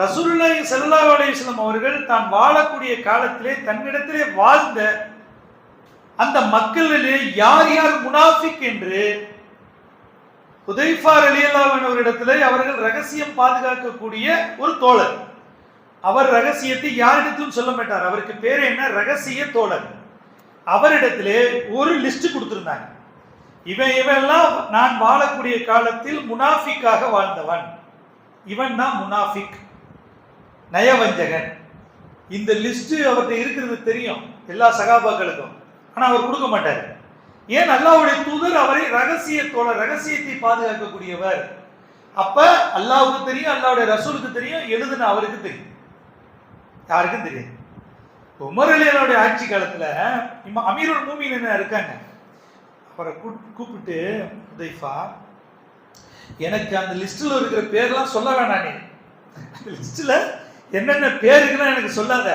ரசூலுல்லாஹி ஸல்லல்லாஹு அலைஹி வஸல்லம் அவர்கள் தான் வாழக்கூடிய காலத்திலே தன்னிடத்திலே வாழ்ந்த அந்த மக்களிலே யார் யார் முனாஃபிக் என்று ஹுதைஃபா ரலியல்லாஹு அன்ஹு அவரிடத்திலே அவர்கள் ரகசியம் பாதுகாக்கக்கூடிய ஒரு தோழர். அவர் ரகசியத்தை யாரிடத்திலும் சொல்ல மாட்டார், அவருக்கு பேர் என்ன? ரகசிய தோழர். அவரிடத்திலே ஒரு லிஸ்ட் கொடுத்திருந்தாங்க. இவெல்லாம் நான் வாழக்கூடிய காலத்தில் முனாஃபிக்காக வாழ்ந்தவன், இவன் தான் முனாஃபிக், நயவஞ்சகன். இந்த லிஸ்ட் அவர்கிட்ட இருக்கிறது தெரியும் எல்லா சகாபாக்களுக்கும், ஆனா அவர் கொடுக்க மாட்டார். ஏன்? அல்லாஹ்வுடைய தூதர் அவரை ரகசிய தோழர், ரகசியத்தை பாதுகாக்கக்கூடியவர். அப்ப அல்லாஹ்வுக்கு தெரியும், அல்லாஹ்வுடைய ரசூலுக்கு தெரியும், எழுதுன அவருக்கு தெரியும், யாருக்கும் தெரியும். உமர் ரலியல்லாஹு ஆட்சி காலத்துல அமீருல் மூமினீன் இருக்காங்க, அவரை கூப்பிட்டு, ஹுதைஃபா எனக்கு அந்த லிஸ்ட்ல இருக்கிற பேர்லாம் சொல்ல வேணாம், நீ அந்த லிஸ்ட்ல என்னென்ன பேர் இருக்குன்னா எனக்கு சொல்லாத,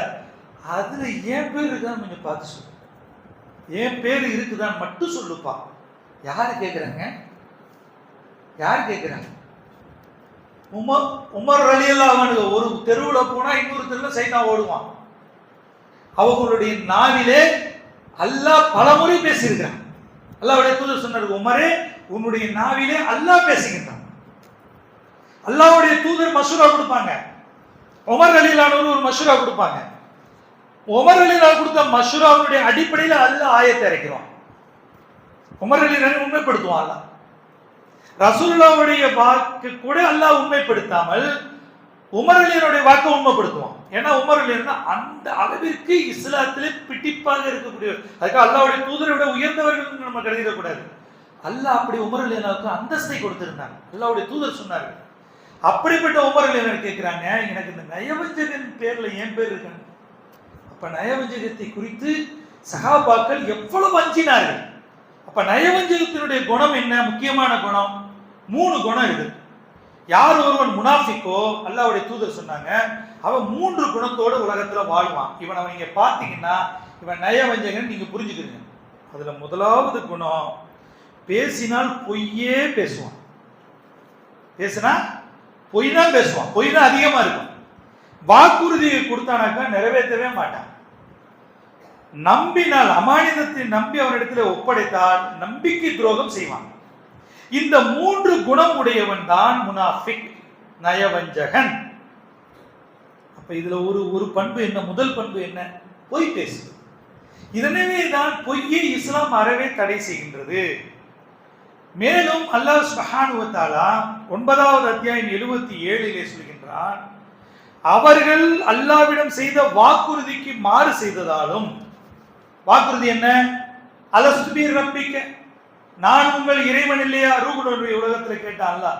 அதுல ஏன் பேர் இருக்குதான்னு கொஞ்சம் பார்த்து சொல்லு, ஏன் பேர் இருக்குதான்னு மட்டும் சொல்லுப்பா. யாரு கேட்குறாங்க? யார் கேட்குறாங்க? உமர் ரலியல்லாஹு அன்ஹு ஒரு தெருவில் போனா இன்னொரு தெருவில் சைத்தான் ஓடுவான். அவர்களுடைய நாவிலே அல்லாஹ் பலமுறை பேசியிருக்கிறான். அல்லாஹ்வுடைய தூதர் சொன்னார், உமரே உன்னுடைய நாவிலே அல்லாஹ் பேசுகின்றான். அல்லாஹ்வுடைய தூதர் மஷூரா கொடுப்பாங்க, உமர் ரலியல்லாஹு அன்ஹு ஒரு மஷூரா கொடுப்பாங்க. உமர் ரலியல்லாஹு கொடுத்த மஷூராவுடைய அடிப்படையில் அல்லாஹ் ஆயத்தை இறக்கிறான். உமர் ரலியல்லாஹு உண்மைப்படுத்துவான். அல்லாஹ் ரசூலுல்லாஹ்வுடைய வாக்கு கூட அல்லாஹ் உண்மைப்படுத்தாமல் உமர் ரலியல்லாஹுடைய வாக்கை உண்மைப்படுத்துவான். ஏன்னா உமர் ரலியல்லாஹு அந்த அளவிற்கு இஸ்லாத்திலே பிடிப்பாக இருக்கக்கூடியவர். அதுக்கு அல்லாஹ்வுடைய தூதரை விட உயர்ந்தவர்கள் நம்ம கருதிடக்கூடாது. அல்லாஹ் அப்படி உமர் ரலியல்லாஹுக்கு அந்தஸ்தை கொடுத்திருந்தாங்க. அல்லாஹ்வுடைய தூதர் சொன்னார். அப்படிப்பட்ட உமர் ரலியல்லாஹு கேட்கிறாங்க, எனக்கு இந்த நயவஞ்சகன் பேர்ல ஏன் பேர் இருக்கு? அப்ப நயவஞ்சகத்தை குறித்து சஹாபாக்கள் எவ்வளவு அஞ்சினார்கள். அப்ப நயவஞ்சகத்தினுடைய குணம் என்ன? முக்கியமான குணம் 3 குணம் இருக்கு. யார் ஒருவன் முனாஃபிக்கோ அல்லாஹ்வுடைய தூதர் சொன்னாங்க, அவன் 3 குணத்தோடு உலகத்துல வாழ்வான். இவனை நீங்க பாத்தீங்கன்னா இவன் நயவஞ்சகன் நீங்க புரிஞ்சுக்கிறீங்க. அதுல முதலாவது குணம், பேசினால் பொய்யே பேசுவான். பேசினா பொய் தான் பேசுவான், பொய் தான் அதிகமா இருக்கும். வாக்குறுதியை கொடுத்தானாக்கா நிறைவேற்றவே மாட்டான். நம்பினால், அமானிதத்தை நம்பி அவனிடத்தில் ஒப்படைத்தால் நம்பிக்கை துரோகம் செய்வான். இந்த 3 குணம் உடையவன் தான் முனாஃபிக், நயவஞ்சகன். அப்ப இதுல ஒரு பண்பு என்ன? முதல் பண்பு என்ன? பொய் பேசு. இதனவே தான் பொய்யை இஸ்லாம் அறவே தடை செய்கின்றது. மேலும் அல்லாஹ் சுப்ஹானஹு வ தஆலா 9வது அத்தியாயம் 77 சொல்கின்றான், அவர்கள் அல்லாஹ்விடம் செய்த வாக்குறுதிக்கு மாறு செய்ததாலும், வாக்குறுதி என்ன? அலஸ்து பி ரப்பிக்க, நான் உங்கள் இறைவன் இல்லையா? ரூஹுடைய உலகத்துல கேட்டான் அல்லாஹ்.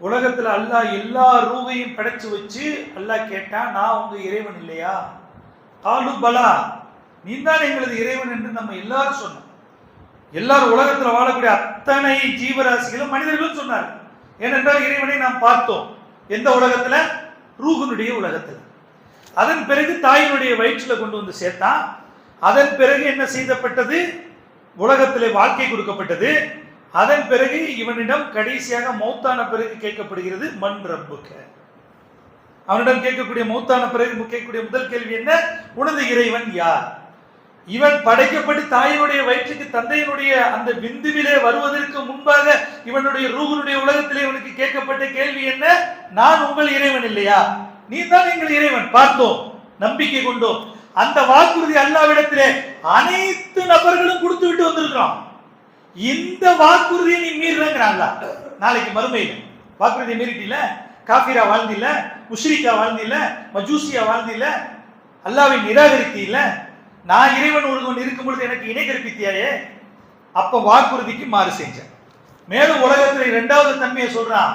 உலகத்துல அல்லாஹ் எல்லா ரூகையும் படைச்சு வச்சு அல்லாஹ் கேட்டான், நான் உங்க இறைவன் இல்லையா? காலு பலா, நீ தான் எங்களது இறைவன் என்று நம்ம எல்லாரும் சொன்னோம். எல்லாரும் உலகத்தில் வாழக்கூடிய அத்தனை ஜீவராசிகளும் மனிதர்களும் சொன்னார். ஏனென்றால் இறைவனை நாம் பார்த்தோம். எந்த உலகத்துல? ரூஹுனுடைய உலகத்துல. அதன் பிறகு தாயினுடைய வயிற்றுல கொண்டு வந்து சேர்த்தான். அதன் பிறகு என்ன செய்யப்பட்டது? உலகத்திலே வாழ்க்கை கொடுக்கப்பட்டது. அதன் பிறகு இவனிடம் கடைசியாக மௌத்தான பிறகு கேட்கப்படுகிறது, மன் ரப்புக்க. அவனிடம் கேட்கக்கூடிய மௌத்தான பிறகு கேட்கக்கூடிய முதல் கேள்வி என்ன? உனது இறைவன் யார்? இவன் படைக்கப்பட்டு தாயினுடைய வயிற்றுக்கு தந்தையினுடைய அந்த விந்துவிலே வருவதற்கு முன்பாக இவனுடைய ரூஹுனுடைய உலகத்திலே இவனுக்கு கேட்கப்பட்ட கேள்வி என்ன? நான் உங்கள் இறைவன் இல்லையா? நீ தான் எங்கள் இறைவன், பார்த்தோம், நம்பிக்கை கொண்டோம். அந்த வாக்குறுதி அல்லாஹ்விடத்திலே அனைத்து நபர்களும் கொடுத்து விட்டு வந்திருக்கிறோம். இந்த வாக்குறுதியை நீ மீறுறாங்க. நாளைக்கு மறுமையில வாக்குறுதியை மீறிட்டில, காஃபிரா வாழ்ந்தில, முஷ்ரிக்கா வாழ்ந்தில, மஜூசியா வாழ்ந்தில, அல்லாஹ்வை நிராகரித்தீல, நான் இறைவன் ஒருவன் இருக்கும் பொழுது எனக்கு இணை கற்பித்தியாயே, அப்ப வாக்குறுதிக்கு மாறு செஞ்ச. மேலும் உலகத்துல 2வது தன்மையை சொல்றான்,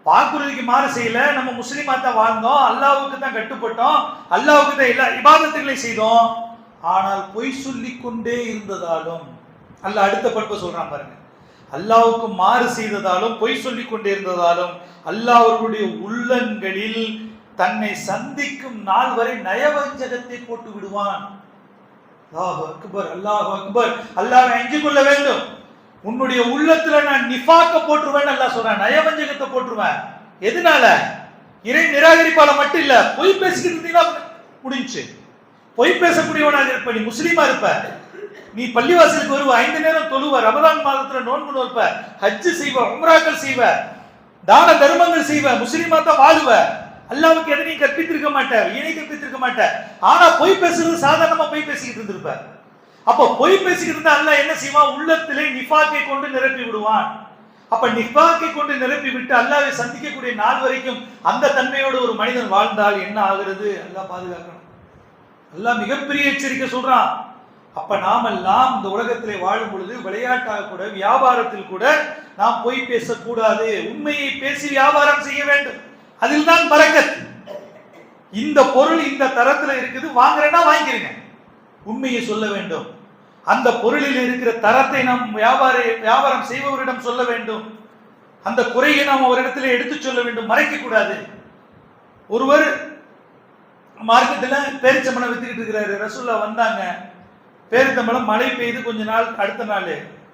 வாக்குறுதிக்கு மாறு செய்யல, நம்ம முஸ்லிமா தான் வாழ்ந்தோம், அல்லாஹ்வுக்கு தான் கட்டுப்பட்டோம், அல்லாஹ்வுக்கு தான் எல்லா இபாதத்துகளை செய்தோம், ஆனால் பொய் சொல்லி கொண்டே இருந்ததாலும், அல்லாஹ் அடுத்த பண்பை சொல்றான் பாருங்க, அல்லாஹ்வுக்கு மாறு செய்ததாலும் பொய் சொல்லி கொண்டே இருந்ததாலும் அல்லாஹ் அவர்களுடைய உள்ளங்களில் தன்னை சந்திக்கும் நாள் வரை நயவஞ்சகத்தை போட்டு விடுவான். அல்லாஹ் அக்பர், அல்லாஹ் அக்பர். அல்லாஹ்வை அஞ்சிக் கொள்ள வேண்டும். உன்னுடைய உள்ளத்துல நான் நிஃபாக்க போட்டுருவேன் அல்லாஹ் சொல்றான், நயவஞ்சகத்தை போட்டுருவேன். எதனால? இறை நிராகரிப்பால மட்டும் இல்ல, பொய் பேசிக்கிட்டு இருந்தீங்கன்னா முடிஞ்சு. பொய் பேசக்கூடியவனாக இருப்ப, நீ முஸ்லீமா இருப்ப, நீ பள்ளிவாசலுக்கு வருவ, 5 நேரம் தொழுவ, ரமதான் மாதத்துல நோன்பு நோற்ப, ஹஜ் செய்வ, உம்ராக்கள் செய்வ, தான தர்மங்கள் செய்வ, முஸ்லீமா தான் வாழுவ, அல்லாஹ்வுக்கு எதனையும் கற்பித்திருக்க மாட்ட, இணை கற்பித்திருக்க மாட்ட. ஆனா பொய் பேசுறது சாதாரணமா பொய் பேசிக்கிட்டு இருந்திருப்ப. அப்ப பொய் பேசிக்கிட்டு இருந்தா அல்லாஹ் என்ன செய்வான்? உள்ளத்திலே நிஃபாக்கை கொண்டு நிரப்பி விடுவான். அப்ப நிஃபாக்கை கொண்டு நிரப்பி விட்டு அல்லாஹ்வை சந்திக்கக்கூடிய நாள் வரைக்கும் அந்த தன்மையோடு ஒரு மனிதன் வாழ்ந்தால் என்ன ஆகிறது? அல்லாஹ் பாதுகாக்கணும். அல்லாஹ் மிகப்பெரிய எச்சரிக்கை சொல்றான். அப்ப நாமெல்லாம் இந்த உலகத்திலே வாழும் பொழுது விளையாட்டாக கூட, வியாபாரத்தில் கூட நாம் பொய் பேசக்கூடாது. உண்மையை பேசி வியாபாரம் செய்ய வேண்டும். அதில் தான் பரக்கத். இந்த பொருள் இந்த தரத்துல இருக்குது, வாங்குறேன்னா வாங்கிக்கிறீங்க, உண்மையை சொல்ல வேண்டும். அந்த பொருளில் இருக்கிற தரத்தை நாம் வியாபாரம் செய்பவரிடம் சொல்ல வேண்டும். அந்த குறையை நாம் அவரிடத்தில் எடுத்து சொல்ல வேண்டும், மறைக்க கூடாது. ஒருவர் மார்க்கெட்டில் பேரிச்சம்பழம் வித்துக்கிட்டு இருக்கிறாரு. ரசூலுல்லாஹ் வந்தாங்க, பேரித்தம்பழம் மழை பெய்து கொஞ்ச நாள், அடுத்த நாள்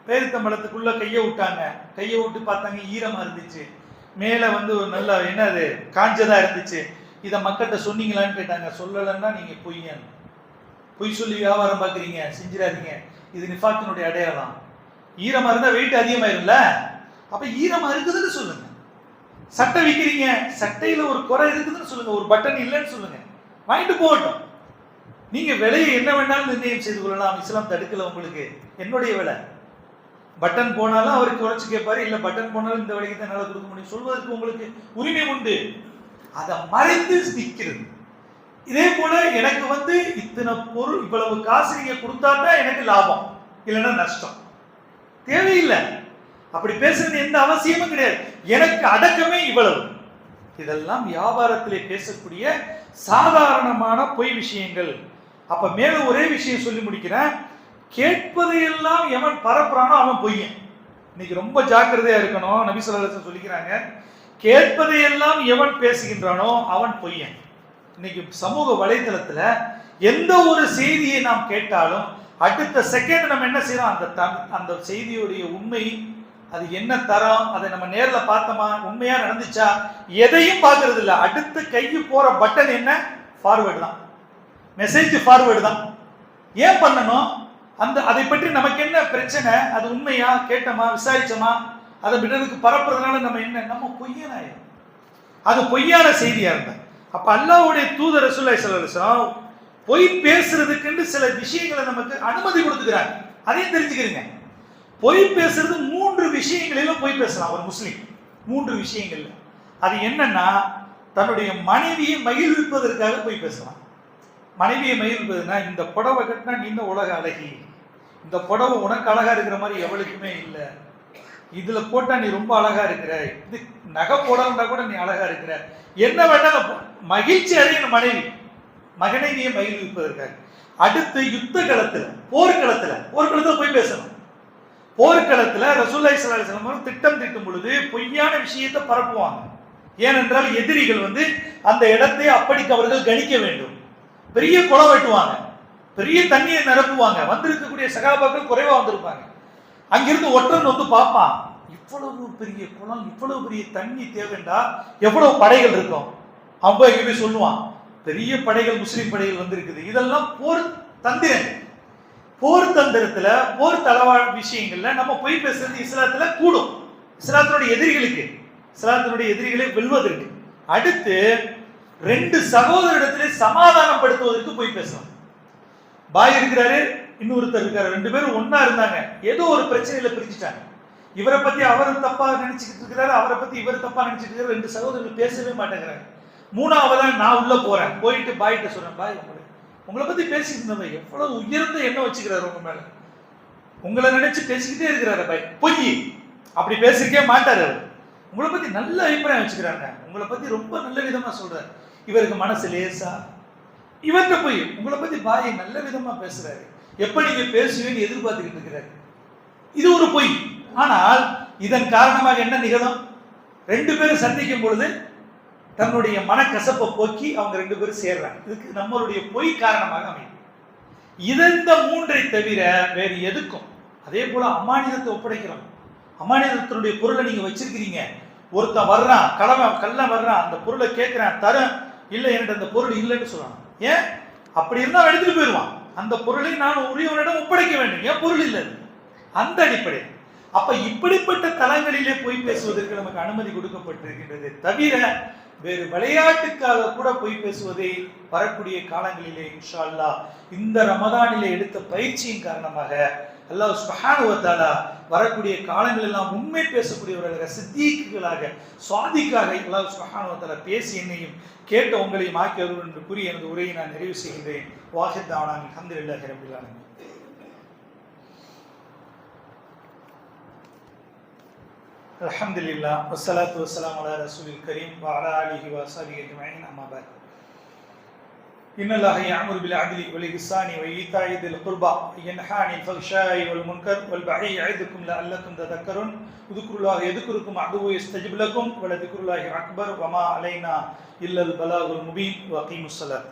பேரித்தம்பழத்துக்குள்ள கையை விட்டாங்க. கையை விட்டு பார்த்தாங்க, ஈரமா இருந்துச்சு, மேல ஒரு நல்ல என்னது காஞ்சதா இருந்துச்சு. இதை மக்கள்கிட்ட சொன்னீங்களான்னு கேட்டாங்க. சொல்லலைன்னா நீங்க பொய் சொல்லி வியாபாரம் பார்க்குறீங்க, செஞ்சிடாதீங்க, இது நிஃபாக்கினுடைய அடையாளம். ஈரமா இருந்தா வெயிட் அதிகமாயிரும்ல, அப்ப ஈரமா இருக்குதுன்னு சொல்லுங்க. சட்டை விற்கிறீங்க, சட்டையில ஒரு குறை இருக்குதுன்னு சொல்லுங்க, ஒரு பட்டன் இல்லைன்னு சொல்லுங்க, வாங்கிட்டு போகட்டும். நீங்க விலையை என்ன வேணாலும் நிர்ணயம் செய்து கொள்ளலாம், இஸ்லாம் தடுக்கல உங்களுக்கு. என்னுடைய விலை பட்டன் போனாலும் அவருக்கு குறைச்சு கேட்பாரு, இல்ல பட்டன் போனாலும் இந்த விலைக்கு தான் என்னால கொடுக்க முடியும் சொல்வதற்கு உங்களுக்கு உரிமை உண்டு. அதை மறைந்து நிற்கிறது. இதே போல எனக்கு இத்தனை பொருள், இவ்வளவு காசு நீங்க கொடுத்தாதான் எனக்கு லாபம், இல்லைன்னா நஷ்டம். தேவையில்லை, அப்படி பேசுறது எந்த அவசியமும் கிடையாது. எனக்கு அடக்கமே இவ்வளவு. இதெல்லாம் வியாபாரத்திலே பேசக்கூடிய சாதாரணமான பொய் விஷயங்கள். அப்ப மேலும் ஒரே விஷயம் சொல்லி முடிக்கிறேன். கேட்பதையெல்லாம் எவன் பரப்புறானோ அவன் பொய்யன். இன்னைக்கு ரொம்ப ஜாக்கிரதையா இருக்கணும். நபி ஸல்லல்லாஹு அலைஹி வஸல்லம் சொல்லிக்கிறாங்க, கேட்பதையெல்லாம் எவன் பேசுகின்றானோ அவன் பொய்யன். இன்னைக்கு சமூக வலைதளத்துல எந்த ஒரு செய்தியை நாம் கேட்டாலும் அடுத்த செகண்ட் நம்ம என்ன செய்யறோம்? அந்த செய்தியுடைய உண்மை, அது என்ன தரம், அதை நம்ம நேர்ல பார்த்தோமா, உண்மையா நடந்துச்சா, எதையும் பார்க்கறது இல்லை. அடுத்த கைக்கு போற பட்டன் என்ன? ஃபார்வர்டு தான், மெசேஜ் ஃபார்வர்டு தான். ஏன் பண்ணணும்? அதை பற்றி நமக்கு என்ன பிரச்சனை? அது உண்மையா, கேட்டோமா, விசாரிச்சோமா, அதை விடுறதுக்கு பரப்புறதுனால நம்ம பொய்யனாயிரும். அது பொய்யான செய்தியா இருந்தா. அப்ப அல்லாஹ்வுடைய தூதர் ரசூலுல்லாஹி ஸல்லல்லாஹு அலைஹி வஸல்லம் பொய் பேசுறதுக்கு சில விஷயங்களை நமக்கு அனுமதி கொடுத்துக்கிறாங்க. அதையும் தெரிஞ்சுக்கிறீங்க. பொய் பேசுறது 3 விஷயங்களிலும் பொய் பேசலாம் ஒரு முஸ்லீம். 3 விஷயங்கள்ல. அது என்னன்னா, தன்னுடைய மனைவியை மகிழ்விப்பதற்காக பொய் பேசலாம். மனைவியை மகிழ்விப்பதுன்னா, இந்த புடவை கட்டினா நீ இந்த உலக அழகி, இந்த புடவை உனக்கு அழகா இருக்கிற மாதிரி எவளுக்குமே இல்லை, இதுல போட்டா நீ ரொம்ப அழகா இருக்கிற, இது நகை போடா கூட நீ அழகா இருக்கிற, என்ன வேணாலும் மகிழ்ச்சி அடையின மனைவி மகனைவியை மகிழ்விப்பதற்காக. அடுத்து யுத்த களத்துல, போர்க்களத்துல போய் பேசணும். போர்க்களத்துல ரசூலுல்லாஹி ஸல்லல்லாஹு அலைஹி வஸல்லம் திட்டம் தீட்டும் பொழுது பொய்யான விஷயத்தை பரப்புவாங்க. ஏனென்றால் எதிரிகள் அந்த இடத்தை அப்படிக்கு அவர்கள் கணிக்க வேண்டும். பெரிய குளம் வெட்டுவாங்க, பெரிய தண்ணியை நிரப்புவாங்க. வந்திருக்கக்கூடிய சகாபாக்கள் குறைவா வந்திருப்பாங்க. அங்கிருந்து ஒற்றன் பார்ப்பான், இவ்வளவு பெரிய குளம், இவ்வளவு பெரிய தண்ணி தேவைண்டா எவ்வளவு படைகள் இருக்கும். அவன் போய் சொல்லுவான், பெரிய படைகள், முஸ்லிம் படைகள் வந்திருக்குது. இதெல்லாம் போர் தந்திரங்கள். போர் தந்திரத்துல, போர் தளவா விஷயங்கள்ல நம்ம போய் பேசுறது இஸ்லாத்துல கூடும். இஸ்லாத்தினுடைய எதிரிகளை வெல்வதற்கு. அடுத்து 2 சகோதரிடத்திலே சமாதானப்படுத்துவதற்கு போய் பேசலாம். பாய் இருக்கிறாரு, இன்னொருத்தர் இருக்காரு, 2 பேரும் ஒன்னா இருந்தாங்க, ஏதோ ஒரு பிரச்சனையில பிரிச்சுட்டாங்க. இவரை பத்தி அவர் தப்பா நினைச்சுக்கிட்டு இருக்கிறாரு, அவரை பத்தி இவர் தப்பா நினைச்சிட்டு இருக்காரு. 2 சகோதரர்கள் பேசவே மாட்டேங்கிறாங்க. 3ஆவதா நான் உள்ள போறேன், போயிட்டு பாய்கிட்ட சொல்றேன், பாய் உங்களை பத்தி பேசிட்டு இருந்தவங்க எவ்வளவு உயர்ந்த எண்ணம் வச்சுக்கிறாரு உங்க மேல, உங்களை நினைச்சு பேசிக்கிட்டே இருக்கிறாரு பாய். பொய், அப்படி பேசிக்கவே மாட்டாரு. உங்களை பத்தி நல்ல அபிப்பிராயம் வச்சுக்கிறாங்க, உங்களை பத்தி ரொம்ப நல்ல விதமா சொல்றாரு. இவருக்கு மனசு லேசா, இவர்கிட்ட போய் உங்களை பத்தி பாய் நல்ல விதமா பேசுறாரு, எப்ப நீங்க பேசுவீங்கன்னு எதிர்பார்த்துக்கிட்டு இருக்கிறாரு. இது ஒரு பொய். ஆனால் இதன் காரணமாக என்ன நிகழும்? 2 பேரும் சந்திக்கும் பொழுது தன்னுடைய மனக்கசப்பை போக்கி அவங்க 2 பேரும் சேர்றாங்க. இதுக்கு நம்மளுடைய பொய் காரணமாக அமையும். இந்த 3ஐ தவிர வேறு எதுக்கும். அதே போல அமானிதத்தை ஒப்படைக்கிறோம். அமானிதத்தினுடைய பொருளை நீங்க வச்சிருக்கிறீங்க, ஒருத்தன் வர்றான், கள்ள வர்றான், அந்த பொருளை கேட்கிறான், தரேன், இல்லை என்கிட்ட அந்த பொருள் இல்லைன்னு சொல்றான். ஏன்? அப்படி இருந்தா எடுத்துட்டு போயிடுவான். அந்த பொருளை நான் உரியவனிடம் ஒப்படைக்க வேண்டும், ஏன் பொருள் இல்லை. அந்த அடிப்படையில் அப்ப இப்படிப்பட்ட தளங்களிலே போய் பேசுவதற்கு நமக்கு அனுமதி கொடுக்கப்பட்டிருக்கின்றது. தவிர வேறு விளையாட்டுக்காக கூட போய் பேசுவதை வரக்கூடிய காலங்களிலே இன்ஷா அல்லாஹ் இந்த ரமதானிலே எடுத்த பயிற்சியின் காரணமாக அல்லாஹ் சுப்ஹானஹு வ தஆலா வரக்கூடிய காலங்கள் எல்லாம் உண்மை பேசக்கூடியவர்களாக, சித்தீக்குகளாக, சுவாதிக்காக அல்லாஹ் சுப்ஹானஹு வ தஆலா பேசி என்னையும் கேட்ட உங்களையும் ஆக்கியவர்கள் என்று கூறி எனது உரையை நான் நிறைவு செய்கின்றேன். வாஹித் தானா அல்ஹம்துலில்லாஹி ரப்பில் ஆலமீன். அல்ஹம்துலில்லாஹ் வஸ்ஸலாத்து வஸ்ஸலாமு அலா ரசூலில் கரீம் வ அலா ஆலிஹி வ ஸஹ்பிஹி அஜ்மஈன். அம்மா பஅத். இன்னல்லாஹ யஅமுரு பில் அத்லி வல் இஹ்சானி வ ஈதாஇ தில் குர்பா வ யன்ஹா அனில் ஃபஹ்ஷாஇ வல் முன்கர் வல் பகி யஇதுக்கும் லஅல்லக்கும் ததக்கருன். உذ்குருல்லாஹ யذ்குருக்கும் அதுவு யஸ்தஜிப் லக்கும் வ லதிக்ருல்லாஹி அக்பர் வ மா அலைனா இல்லல் பலாகுல் முபீன் வ அகீமுஸ் ஸலாத்.